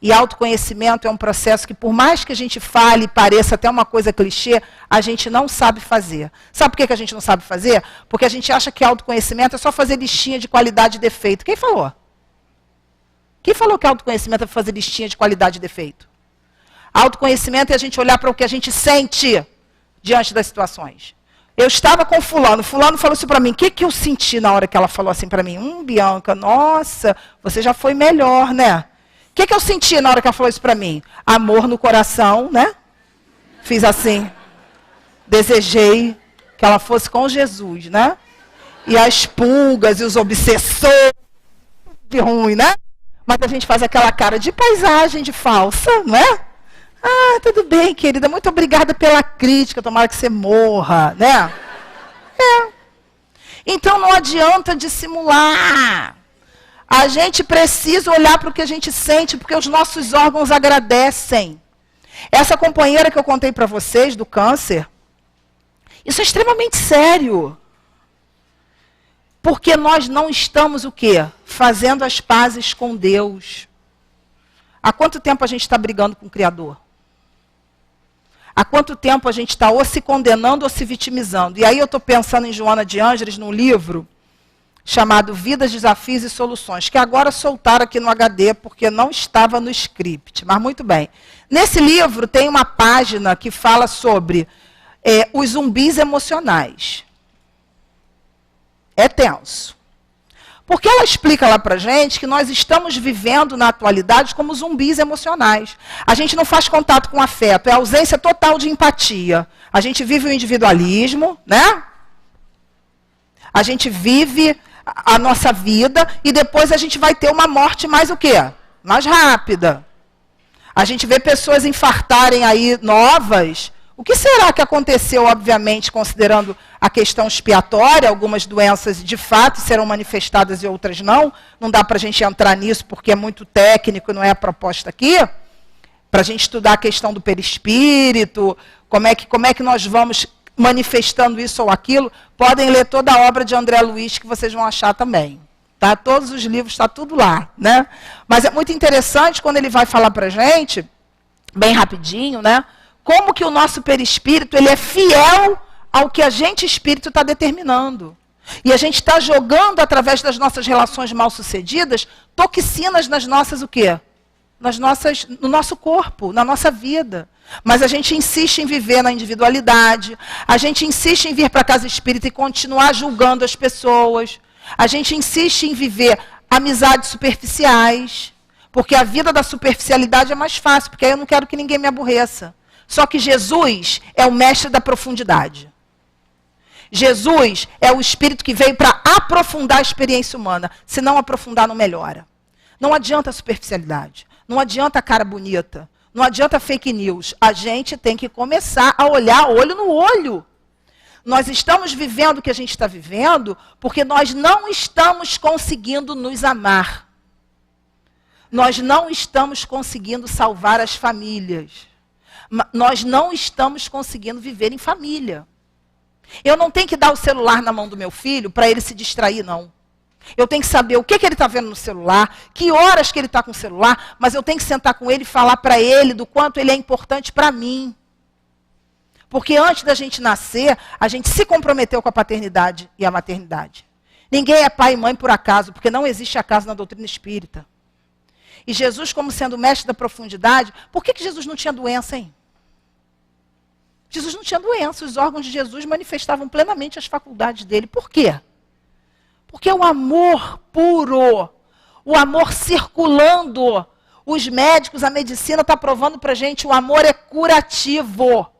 E autoconhecimento é um processo que, por mais que a gente fale e pareça até uma coisa clichê, a gente não sabe fazer. Sabe por que a gente não sabe fazer? Porque a gente acha que autoconhecimento é só fazer listinha de qualidade e defeito. Quem falou? Quem falou que autoconhecimento é fazer listinha de qualidade e defeito? Autoconhecimento é a gente olhar para o que a gente sente diante das situações. Eu estava com fulano falou isso para mim. O que eu senti na hora que ela falou assim para mim? Bianca, nossa, você já foi melhor, né? O que eu senti na hora que ela falou isso para mim? Amor no coração, né? Fiz assim. Desejei que ela fosse com Jesus, né? E as pulgas e os obsessores, de ruim, né? Mas a gente faz aquela cara de paisagem, de falsa, não é? Tudo bem, querida, muito obrigada pela crítica, tomara que você morra, né? Então não adianta dissimular. A gente precisa olhar para o que a gente sente, porque os nossos órgãos agradecem. Essa companheira que eu contei para vocês, do câncer, isso é extremamente sério. Porque nós não estamos o quê? Fazendo as pazes com Deus. Há quanto tempo a gente está brigando com o Criador? Há quanto tempo a gente está ou se condenando ou se vitimizando? E aí eu estou pensando em Joana de Ângeles, num livro chamado Vidas, Desafios e Soluções, que agora soltaram aqui no HD, porque não estava no script. Mas muito bem. Nesse livro tem uma página que fala sobre os zumbis emocionais. É tenso. Porque ela explica lá pra gente que nós estamos vivendo na atualidade como zumbis emocionais. A gente não faz contato com afeto, é ausência total de empatia. A gente vive o individualismo, né? A gente vive a nossa vida e depois a gente vai ter uma morte mais o quê? Mais rápida. A gente vê pessoas infartarem aí novas. O que será que aconteceu, obviamente, considerando a questão expiatória? Algumas doenças, de fato, serão manifestadas e outras não. Não dá para a gente entrar nisso porque é muito técnico e não é a proposta aqui. Para a gente estudar a questão do perispírito, como é que nós vamos manifestando isso ou aquilo, podem ler toda a obra de André Luiz, que vocês vão achar também. Tá? Todos os livros, está tudo lá. Né? Mas é muito interessante quando ele vai falar para a gente, bem rapidinho, né? Como que o nosso perispírito ele é fiel ao que a gente, espírito, está determinando. E a gente está jogando, através das nossas relações mal-sucedidas, toxinas nas nossas, o quê? No nosso corpo, na nossa vida. Mas a gente insiste em viver na individualidade, a gente insiste em vir para a casa espírita e continuar julgando as pessoas, a gente insiste em viver amizades superficiais, porque a vida da superficialidade é mais fácil, porque aí eu não quero que ninguém me aborreça. Só que Jesus é o mestre da profundidade. Jesus é o espírito que veio para aprofundar a experiência humana. Se não aprofundar, não melhora. Não adianta a superficialidade. Não adianta a cara bonita. Não adianta fake news. A gente tem que começar a olhar olho no olho. Nós estamos vivendo o que a gente está vivendo porque nós não estamos conseguindo nos amar. Nós não estamos conseguindo salvar as famílias. Nós não estamos conseguindo viver em família. Eu não tenho que dar o celular na mão do meu filho para ele se distrair, não. Eu tenho que saber o que ele está vendo no celular, que horas que ele está com o celular, mas eu tenho que sentar com ele e falar para ele do quanto ele é importante para mim. Porque antes da gente nascer, a gente se comprometeu com a paternidade e a maternidade. Ninguém é pai e mãe por acaso, porque não existe acaso na doutrina espírita. E Jesus, como sendo o mestre da profundidade, por que Jesus não tinha doença, hein? Jesus não tinha doença, os órgãos de Jesus manifestavam plenamente as faculdades dele. Por quê? Porque o amor puro, o amor circulando, os médicos, a medicina está provando para a gente, o amor é curativo.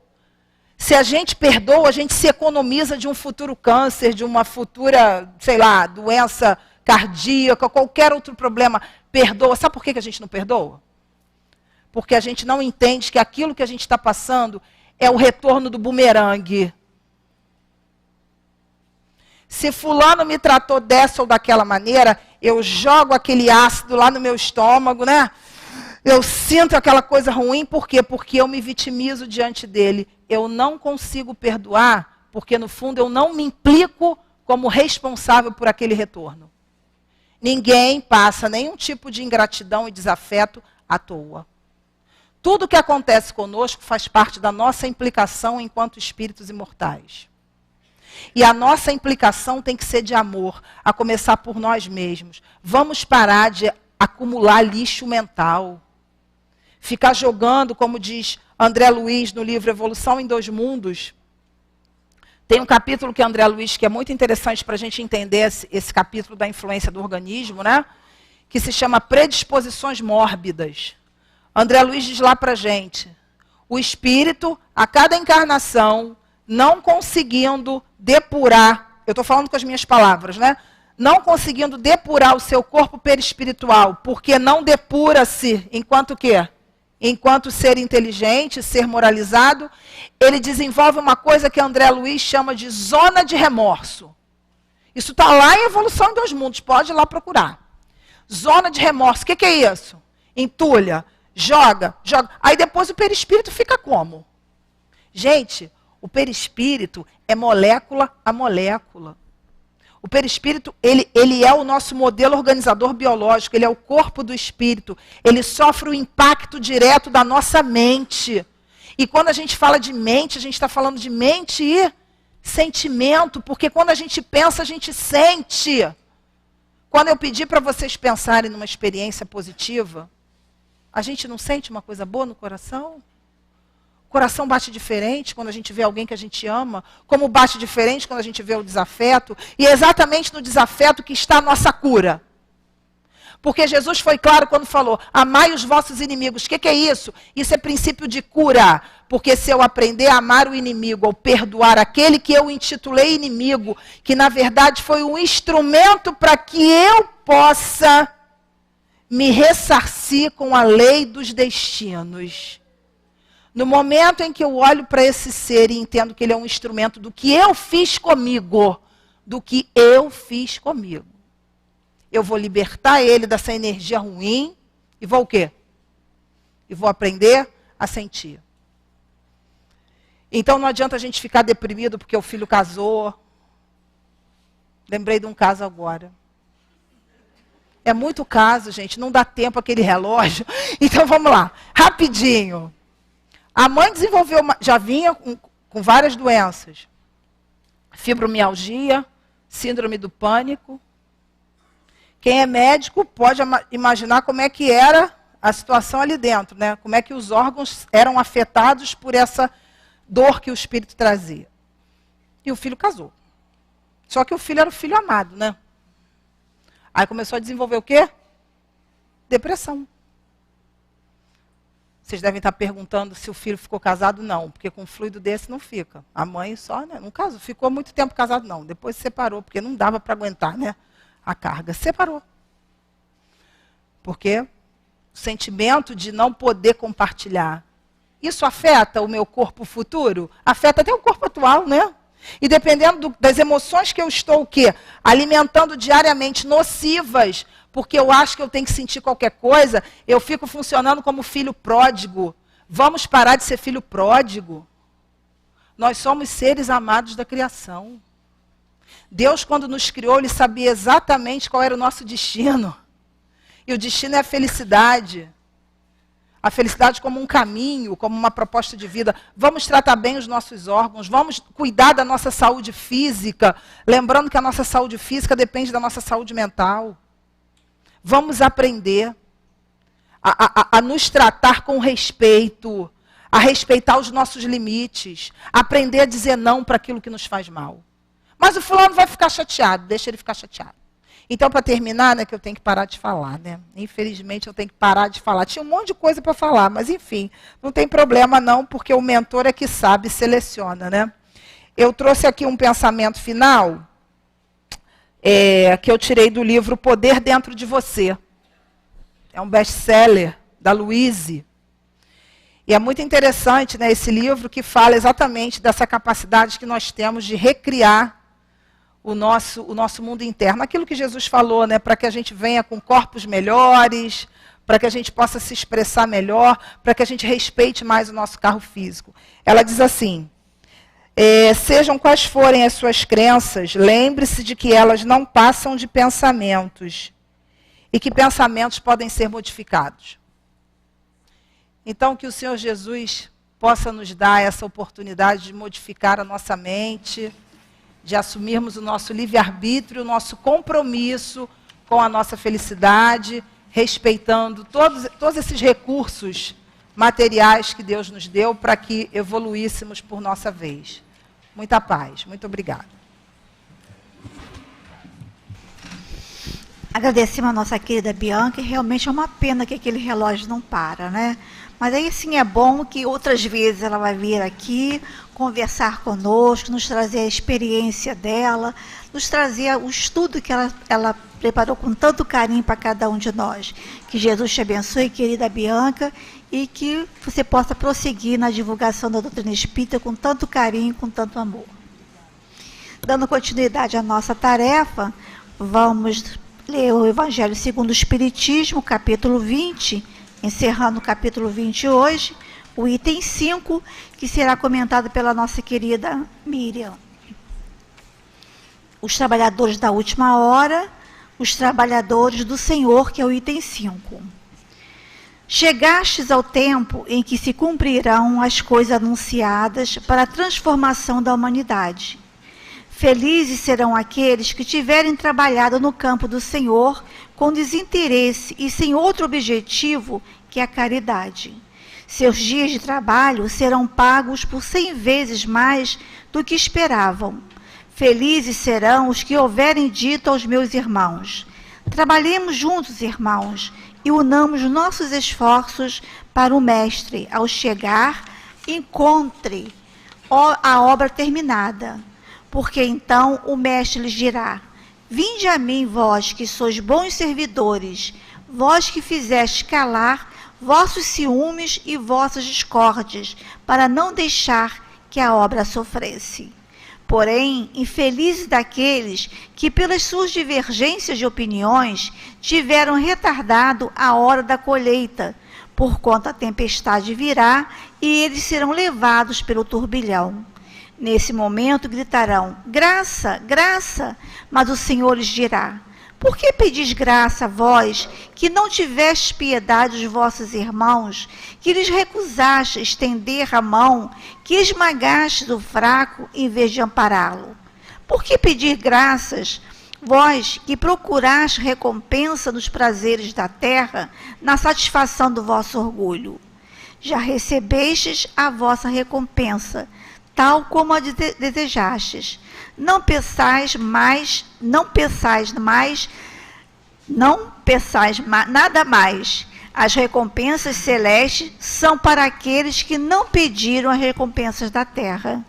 Se a gente perdoa, a gente se economiza de um futuro câncer, de uma futura, sei lá, doença cardíaca, qualquer outro problema. Perdoa. Sabe por que a gente não perdoa? Porque a gente não entende que aquilo que a gente está passando é o retorno do bumerangue. Se fulano me tratou dessa ou daquela maneira, eu jogo aquele ácido lá no meu estômago, né? Eu sinto aquela coisa ruim, por quê? Porque eu me vitimizo diante dele. Eu não consigo perdoar, porque no fundo eu não me implico como responsável por aquele retorno. Ninguém passa nenhum tipo de ingratidão e desafeto à toa. Tudo que acontece conosco faz parte da nossa implicação enquanto espíritos imortais. E a nossa implicação tem que ser de amor, a começar por nós mesmos. Vamos parar de acumular lixo mental. Ficar jogando, como diz André Luiz no livro Evolução em Dois Mundos. Tem um capítulo que André Luiz, que é muito interessante para a gente entender esse capítulo da influência do organismo, né? Que se chama Predisposições Mórbidas. André Luiz diz lá para a gente, o espírito, a cada encarnação, não conseguindo depurar, eu estou falando com as minhas palavras, né? Não conseguindo depurar o seu corpo perispiritual, porque não depura-se enquanto quê? Enquanto ser inteligente, ser moralizado, ele desenvolve uma coisa que André Luiz chama de zona de remorso. Isso está lá em Evolução em Dois Mundos, pode ir lá procurar. Zona de remorso, o que é isso? Entulha, joga. Aí depois o perispírito fica como? Gente, o perispírito é molécula a molécula. O perispírito, ele é o nosso modelo organizador biológico, ele é o corpo do espírito. Ele sofre o impacto direto da nossa mente. E quando a gente fala de mente, a gente está falando de mente e sentimento, porque quando a gente pensa, a gente sente. Quando eu pedi para vocês pensarem numa experiência positiva, a gente não sente uma coisa boa no coração? coração bate diferente quando a gente vê alguém que a gente ama, como bate diferente quando a gente vê o desafeto. E é exatamente no desafeto que está a nossa cura. Porque Jesus foi claro quando falou, amai os vossos inimigos. O que é isso? Isso é princípio de cura. Porque se eu aprender a amar o inimigo, ou perdoar aquele que eu intitulei inimigo, que na verdade foi um instrumento para que eu possa me ressarcir com a lei dos destinos. No momento em que eu olho para esse ser e entendo que ele é um instrumento do que eu fiz comigo, eu vou libertar ele dessa energia ruim e vou o quê? E vou aprender a sentir. Então não adianta a gente ficar deprimido porque o filho casou. Lembrei de um caso agora. É muito caso, gente, não dá tempo aquele relógio. Então vamos lá, rapidinho. A mãe desenvolveu, já vinha com várias doenças. Fibromialgia, síndrome do pânico. Quem é médico pode imaginar como é que era a situação ali dentro, né? Como é que os órgãos eram afetados por essa dor que o espírito trazia. E o filho casou. Só que o filho era o filho amado, né? Aí começou a desenvolver o quê? Depressão. Vocês devem estar perguntando se o filho ficou casado. Não, porque com um fluido desse não fica. A mãe só, né? No caso, ficou muito tempo casado, não. Depois se separou, porque não dava para aguentar, né? A carga. Separou. Porque o sentimento de não poder compartilhar. Isso afeta o meu corpo futuro? Afeta até o corpo atual, né? E dependendo das emoções que eu estou o quê? Alimentando diariamente, nocivas, porque eu acho que eu tenho que sentir qualquer coisa, eu fico funcionando como filho pródigo. Vamos parar de ser filho pródigo. Nós somos seres amados da criação. Deus, quando nos criou, Ele sabia exatamente qual era o nosso destino. E o destino é a felicidade. A felicidade como um caminho, como uma proposta de vida. Vamos tratar bem os nossos órgãos, vamos cuidar da nossa saúde física, lembrando que a nossa saúde física depende da nossa saúde mental. Vamos aprender a nos tratar com respeito, a respeitar os nossos limites, aprender a dizer não para aquilo que nos faz mal. Mas o fulano vai ficar chateado, deixa ele ficar chateado. Então, para terminar, né, que eu tenho que parar de falar, né? Infelizmente, eu tenho que parar de falar. Tinha um monte de coisa para falar, mas enfim, não tem problema não, porque o mentor é que sabe, seleciona, né? Eu trouxe aqui um pensamento final, que eu tirei do livro Poder Dentro de Você. É um best-seller da Louise. E é muito interessante, né, esse livro que fala exatamente dessa capacidade que nós temos de recriar o nosso mundo interno. Aquilo que Jesus falou, né, para que a gente venha com corpos melhores, para que a gente possa se expressar melhor, para que a gente respeite mais o nosso carro físico. Ela diz assim, sejam quais forem as suas crenças, lembre-se de que elas não passam de pensamentos e que pensamentos podem ser modificados. Então, que o Senhor Jesus possa nos dar essa oportunidade de modificar a nossa mente, de assumirmos o nosso livre-arbítrio, o nosso compromisso com a nossa felicidade, respeitando todos esses recursos materiais que Deus nos deu para que evoluíssemos por nossa vez. Muita paz. Muito obrigada. Agradecemos a nossa querida Bianca, e realmente é uma pena que aquele relógio não para, né? Mas aí sim é bom que outras vezes ela vai vir aqui conversar conosco, nos trazer a experiência dela, nos trazer o estudo que ela preparou com tanto carinho para cada um de nós. Que Jesus te abençoe, querida Bianca, e que você possa prosseguir na divulgação da doutrina espírita com tanto carinho, com tanto amor. Dando continuidade à nossa tarefa, vamos ler o Evangelho segundo o Espiritismo, capítulo 20, encerrando o capítulo 20 hoje, o item 5, que será comentado pela nossa querida Miriam. Os trabalhadores da última hora, os trabalhadores do Senhor, que é o item 5. Chegastes ao tempo em que se cumprirão as coisas anunciadas para a transformação da humanidade. Felizes serão aqueles que tiverem trabalhado no campo do Senhor com desinteresse e sem outro objetivo que a caridade. Seus dias de trabalho serão pagos por 100 vezes mais do que esperavam. Felizes serão os que houverem dito aos meus irmãos: trabalhemos juntos, irmãos, e unamos nossos esforços para o Mestre. Ao chegar, encontre a obra terminada, porque então o Mestre lhes dirá: vinde a mim, vós que sois bons servidores, vós que fizestes calar vossos ciúmes e vossas discórdias, para não deixar que a obra sofresse. Porém, infelizes daqueles que, pelas suas divergências de opiniões, tiveram retardado a hora da colheita, porquanto a tempestade virá e eles serão levados pelo turbilhão. Nesse momento gritarão: graça, graça! Mas o Senhor lhes dirá: por que pedis graça, vós, que não tivestes piedade dos vossos irmãos, que lhes recusastes estender a mão, que esmagastes o fraco em vez de ampará-lo? Por que pedir graças, vós, que procurastes recompensa nos prazeres da terra, na satisfação do vosso orgulho? Já recebestes a vossa recompensa, tal como a desejastes. Não peçais nada mais. As recompensas celestes são para aqueles que não pediram as recompensas da terra.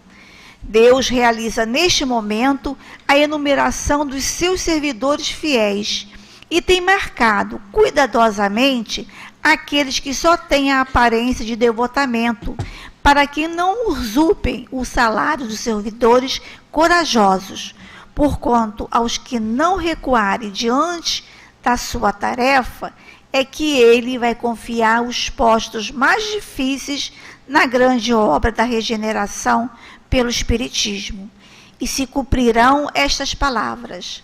Deus realiza neste momento a enumeração dos seus servidores fiéis e tem marcado cuidadosamente aqueles que só têm a aparência de devotamento, para que não usurpem o salário dos servidores corajosos, porquanto aos que não recuarem diante da sua tarefa, é que ele vai confiar os postos mais difíceis na grande obra da regeneração pelo Espiritismo. E se cumprirão estas palavras: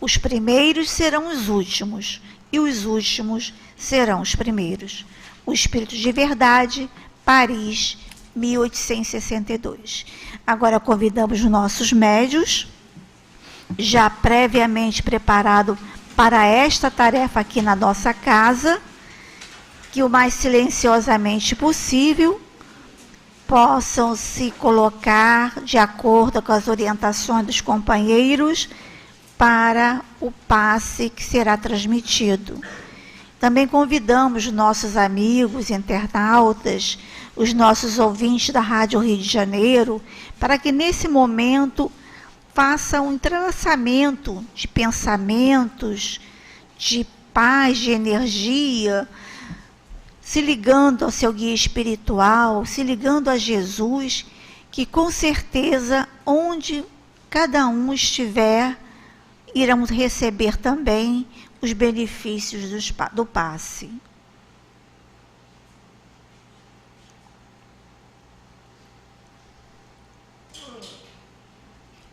os primeiros serão os últimos, e os últimos serão os primeiros. O Espírito de Verdade, Paris, 1862. Agora convidamos nossos médios, já previamente preparado para esta tarefa aqui na nossa casa, que o mais silenciosamente possível possam se colocar de acordo com as orientações dos companheiros para o passe que será transmitido. Também convidamos nossos amigos internautas, os nossos ouvintes da Rádio Rio de Janeiro, para que nesse momento façam um entrelaçamento de pensamentos, de paz, de energia, se ligando ao seu guia espiritual, se ligando a Jesus, que com certeza, onde cada um estiver, irão receber também os benefícios do passe.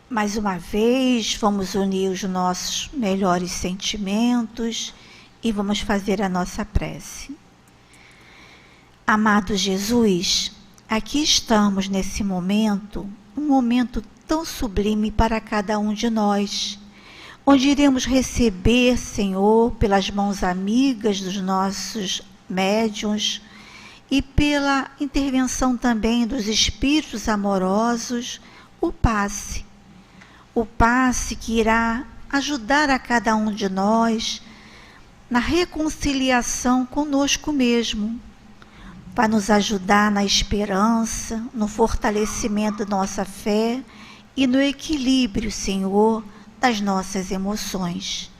Mais uma vez, vamos unir os nossos melhores sentimentos e vamos fazer a nossa prece. Amado Jesus, aqui estamos nesse momento, um momento tão sublime para cada um de nós, onde iremos receber, Senhor, pelas mãos amigas dos nossos médiuns e pela intervenção também dos espíritos amorosos, o passe. O passe que irá ajudar a cada um de nós na reconciliação conosco mesmo, vai nos ajudar na esperança, no fortalecimento da nossa fé e no equilíbrio, Senhor, das nossas emoções.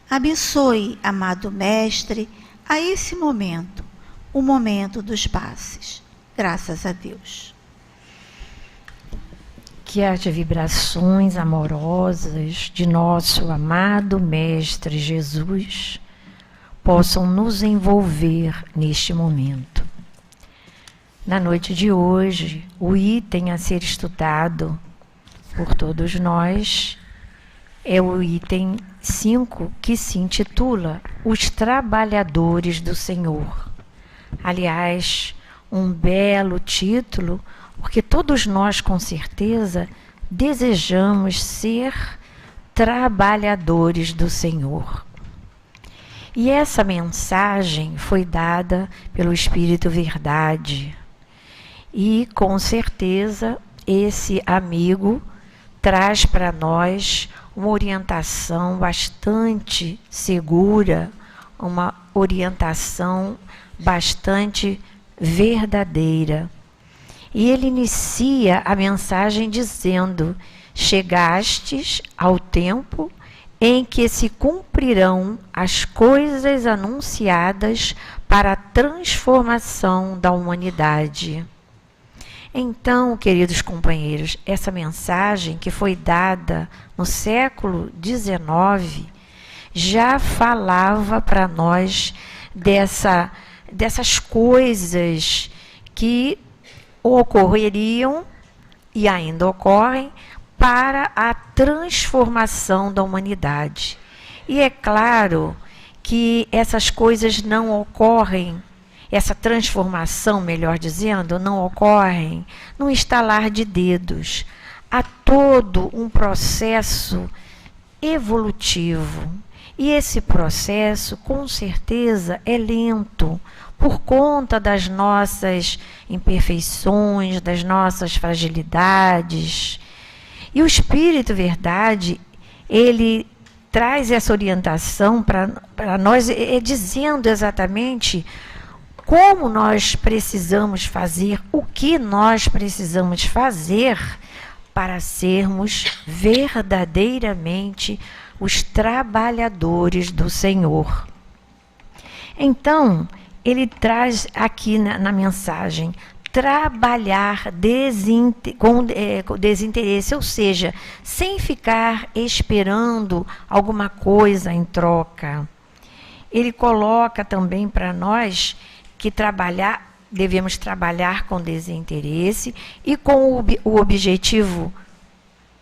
Abençoe, amado Mestre, a esse momento, o momento dos passes. Graças a Deus. Que as vibrações amorosas de nosso amado Mestre Jesus possam nos envolver neste momento. Na noite de hoje, o item a ser estudado por todos nós é o item 5, que se intitula Os Trabalhadores do Senhor. Aliás, um belo título, porque todos nós, com certeza, desejamos ser trabalhadores do Senhor. E essa mensagem foi dada pelo Espírito Verdade. E, com certeza, esse amigo traz para nós uma orientação bastante segura, uma orientação bastante verdadeira. E ele inicia a mensagem dizendo: chegastes ao tempo em que se cumprirão as coisas anunciadas para a transformação da humanidade. Então, queridos companheiros, essa mensagem que foi dada no século XIX já falava para nós dessas coisas que ocorreriam e ainda ocorrem para a transformação da humanidade. E é claro que essas coisas não ocorrem, essa transformação, melhor dizendo, não ocorrem num estalar de dedos. Há todo um processo evolutivo. E esse processo, com certeza, é lento, por conta das nossas imperfeições, das nossas fragilidades. E o Espírito Verdade, ele traz essa orientação para nós, dizendo exatamente como nós precisamos fazer, o que nós precisamos fazer para sermos verdadeiramente os trabalhadores do Senhor. Então, ele traz aqui na mensagem: trabalhar com desinteresse, ou seja, sem ficar esperando alguma coisa em troca. Ele coloca também para nós que devemos trabalhar com desinteresse e com o objetivo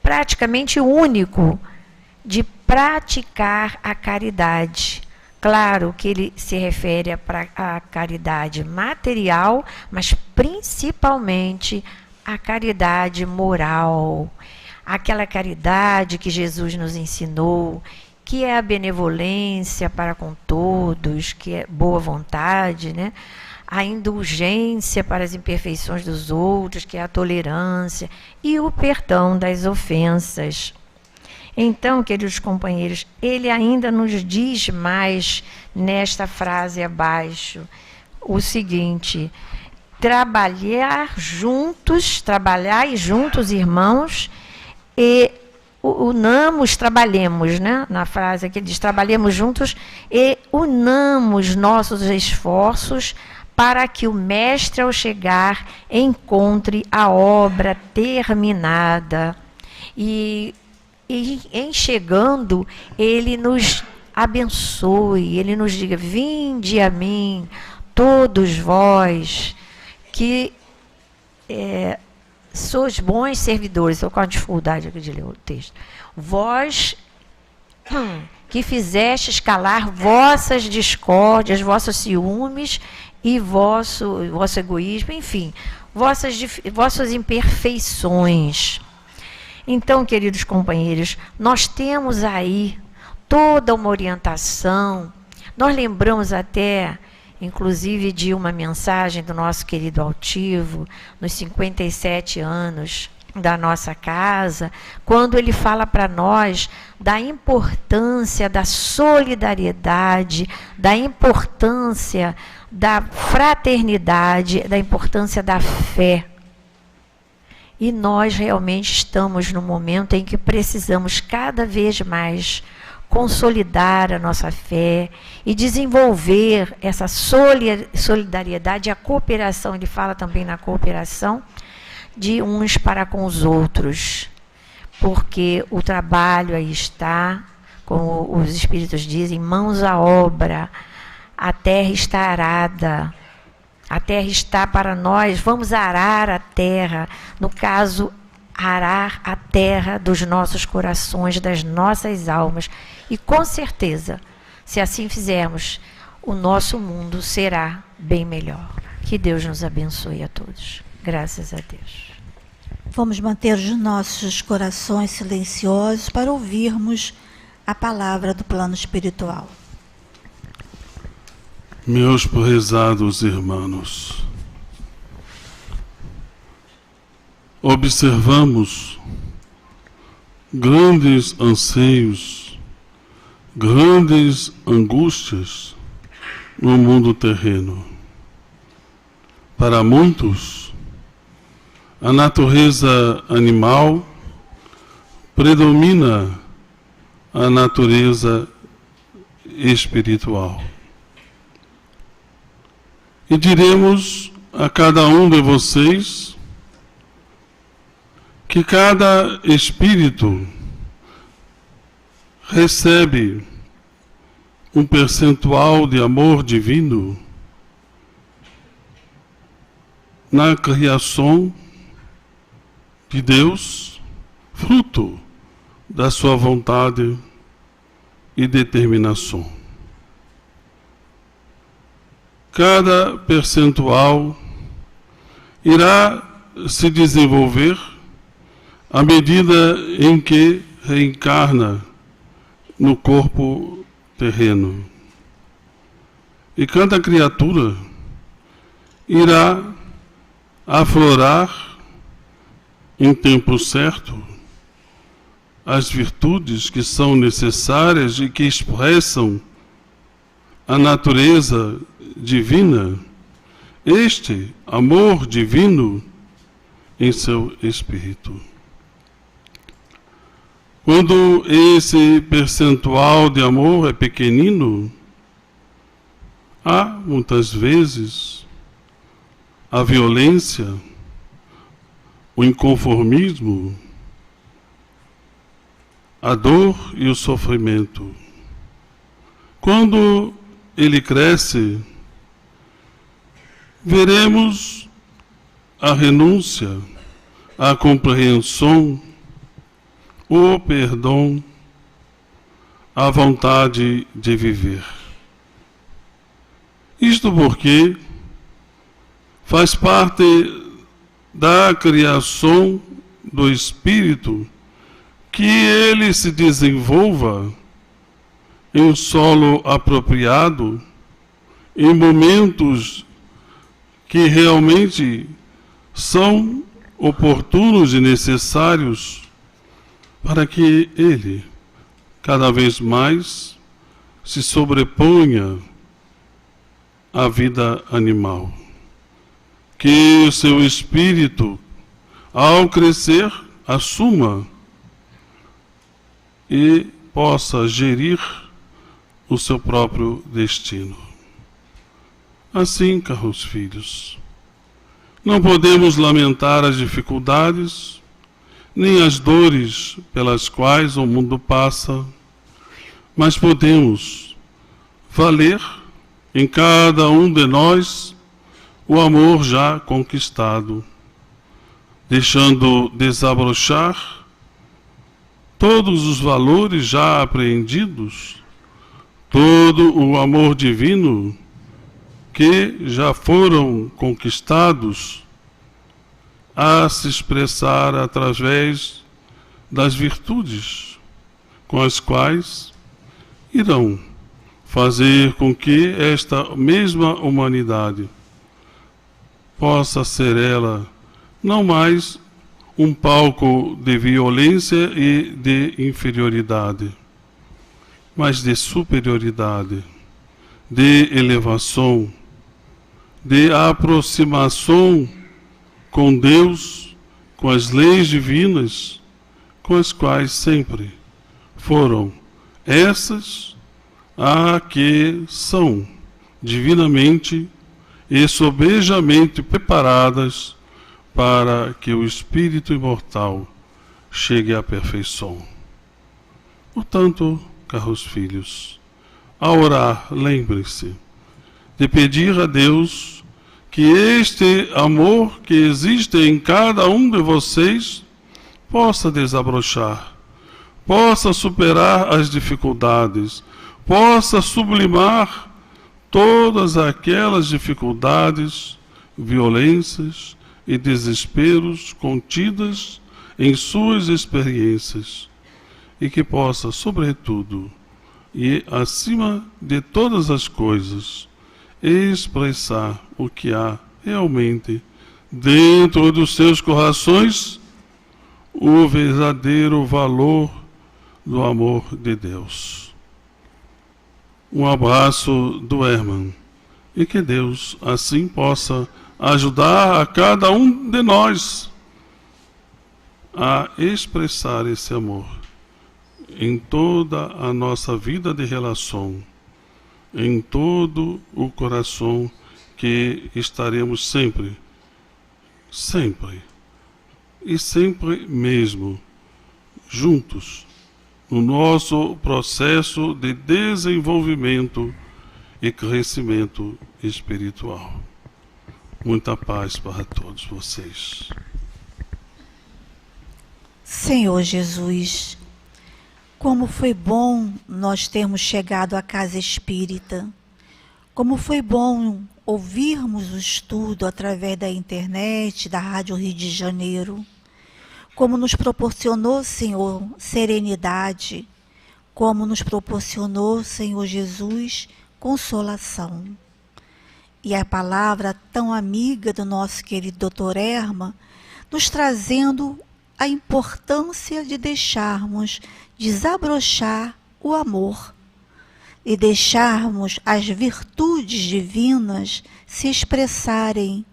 praticamente único de praticar a caridade. Claro que ele se refere à caridade material, mas principalmente à caridade moral. Aquela caridade que Jesus nos ensinou, que é a benevolência para com todos, que é boa vontade, né? A indulgência para as imperfeições dos outros, que é a tolerância, e o perdão das ofensas. Então, queridos companheiros, ele ainda nos diz mais nesta frase abaixo o seguinte: trabalhai juntos, irmãos, e trabalhemos, né? Na frase aqui ele diz: trabalhemos juntos e unamos nossos esforços para que o Mestre, ao chegar, encontre a obra terminada. E em chegando, ele nos abençoe, ele nos diga: vinde a mim, todos vós, que sois bons servidores. Estou com a dificuldade aqui de ler o texto. Vós que fizestes calar vossas discórdias, vossos ciúmes e vosso egoísmo, enfim, vossas imperfeições. Então, queridos companheiros, nós temos aí toda uma orientação. Nós lembramos até, inclusive, de uma mensagem do nosso querido altivo, nos 57 anos da nossa casa, quando ele fala para nós da importância da solidariedade, da importância da fraternidade, da importância da fé. E nós realmente estamos num momento em que precisamos cada vez mais consolidar a nossa fé e desenvolver essa solidariedade, a cooperação. Ele fala também na cooperação de uns para com os outros, porque o trabalho aí está, como os Espíritos dizem, mãos à obra, a terra está arada. A terra está para nós, vamos arar a terra, no caso, arar a terra dos nossos corações, das nossas almas. E com certeza, se assim fizermos, o nosso mundo será bem melhor. Que Deus nos abençoe a todos. Graças a Deus. Vamos manter os nossos corações silenciosos para ouvirmos a palavra do plano espiritual. Meus prezados irmãos, observamos grandes anseios, grandes angústias no mundo terreno. Para muitos, a natureza animal predomina a natureza espiritual. E diremos a cada um de vocês que cada espírito recebe um percentual de amor divino na criação de Deus, fruto da sua vontade e determinação. Cada percentual irá se desenvolver à medida em que reencarna no corpo terreno. E cada criatura irá aflorar em tempo certo as virtudes que são necessárias e que expressam a natureza divina, este amor divino em seu espírito. Quando esse percentual de amor é pequenino, há muitas vezes a violência, o inconformismo, a dor e o sofrimento. Quando ele cresce, veremos a renúncia, a compreensão, o perdão, a vontade de viver. Isto porque faz parte da criação do espírito que ele se desenvolva em solo apropriado, em momentos que realmente são oportunos e necessários para que ele, cada vez mais, se sobreponha à vida animal. Que o seu espírito, ao crescer, assuma e possa gerir o seu próprio destino. Assim, caros filhos, não podemos lamentar as dificuldades, nem as dores pelas quais o mundo passa, mas podemos valer em cada um de nós o amor já conquistado, deixando desabrochar todos os valores já apreendidos, todo o amor divino que já foram conquistados a se expressar através das virtudes com as quais irão fazer com que esta mesma humanidade possa ser ela não mais um palco de violência e de inferioridade, mas de superioridade, de elevação, de aproximação com Deus, com as leis divinas, com as quais sempre foram essas a que são divinamente e sobejamente preparadas para que o espírito imortal chegue à perfeição. Portanto, caros filhos, ao orar, lembre-se de pedir a Deus que este amor que existe em cada um de vocês possa desabrochar, possa superar as dificuldades, possa sublimar todas aquelas dificuldades, violências e desesperos contidas em suas experiências, e que possa, sobretudo, e acima de todas as coisas, expressar o que há realmente dentro dos seus corações, o verdadeiro valor do amor de Deus. Um abraço do Herman, e que Deus assim possa ajudar a cada um de nós a expressar esse amor em toda a nossa vida de relação, em todo o coração, que estaremos sempre e sempre mesmo juntos no nosso processo de desenvolvimento e crescimento espiritual. Muita paz para todos vocês. Senhor Jesus, como foi bom nós termos chegado à casa espírita. Como foi bom ouvirmos o estudo através da internet, da Rádio Rio de Janeiro. Como nos proporcionou, Senhor, serenidade. Como nos proporcionou, Senhor Jesus, consolação. E a palavra tão amiga do nosso querido Dr. Herman, nos trazendo a importância de deixarmos desabrochar o amor e deixarmos as virtudes divinas se expressarem,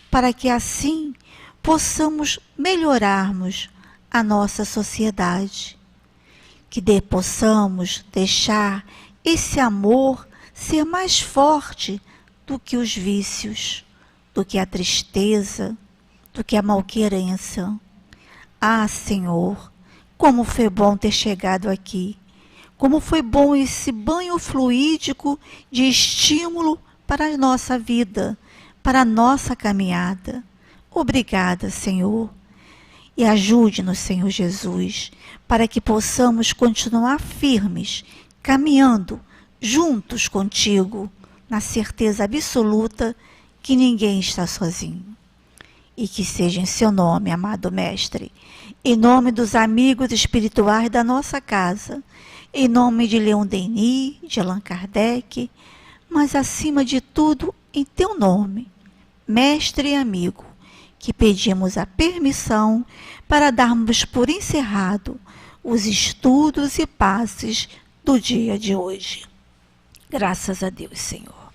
para que assim possamos melhorarmos a nossa sociedade, que possamos deixar esse amor ser mais forte do que os vícios, do que a tristeza, do que a malquerença. Ah, Senhor, como foi bom ter chegado aqui. Como foi bom esse banho fluídico de estímulo para a nossa vida, para a nossa caminhada. Obrigada, Senhor. E ajude-nos, Senhor Jesus, para que possamos continuar firmes, caminhando juntos contigo, na certeza absoluta que ninguém está sozinho. E que seja em seu nome, amado Mestre, em nome dos amigos espirituais da nossa casa, em nome de Leon Denis, de Allan Kardec, mas acima de tudo em teu nome, Mestre e amigo, que pedimos a permissão para darmos por encerrado os estudos e passes do dia de hoje. Graças a Deus, Senhor.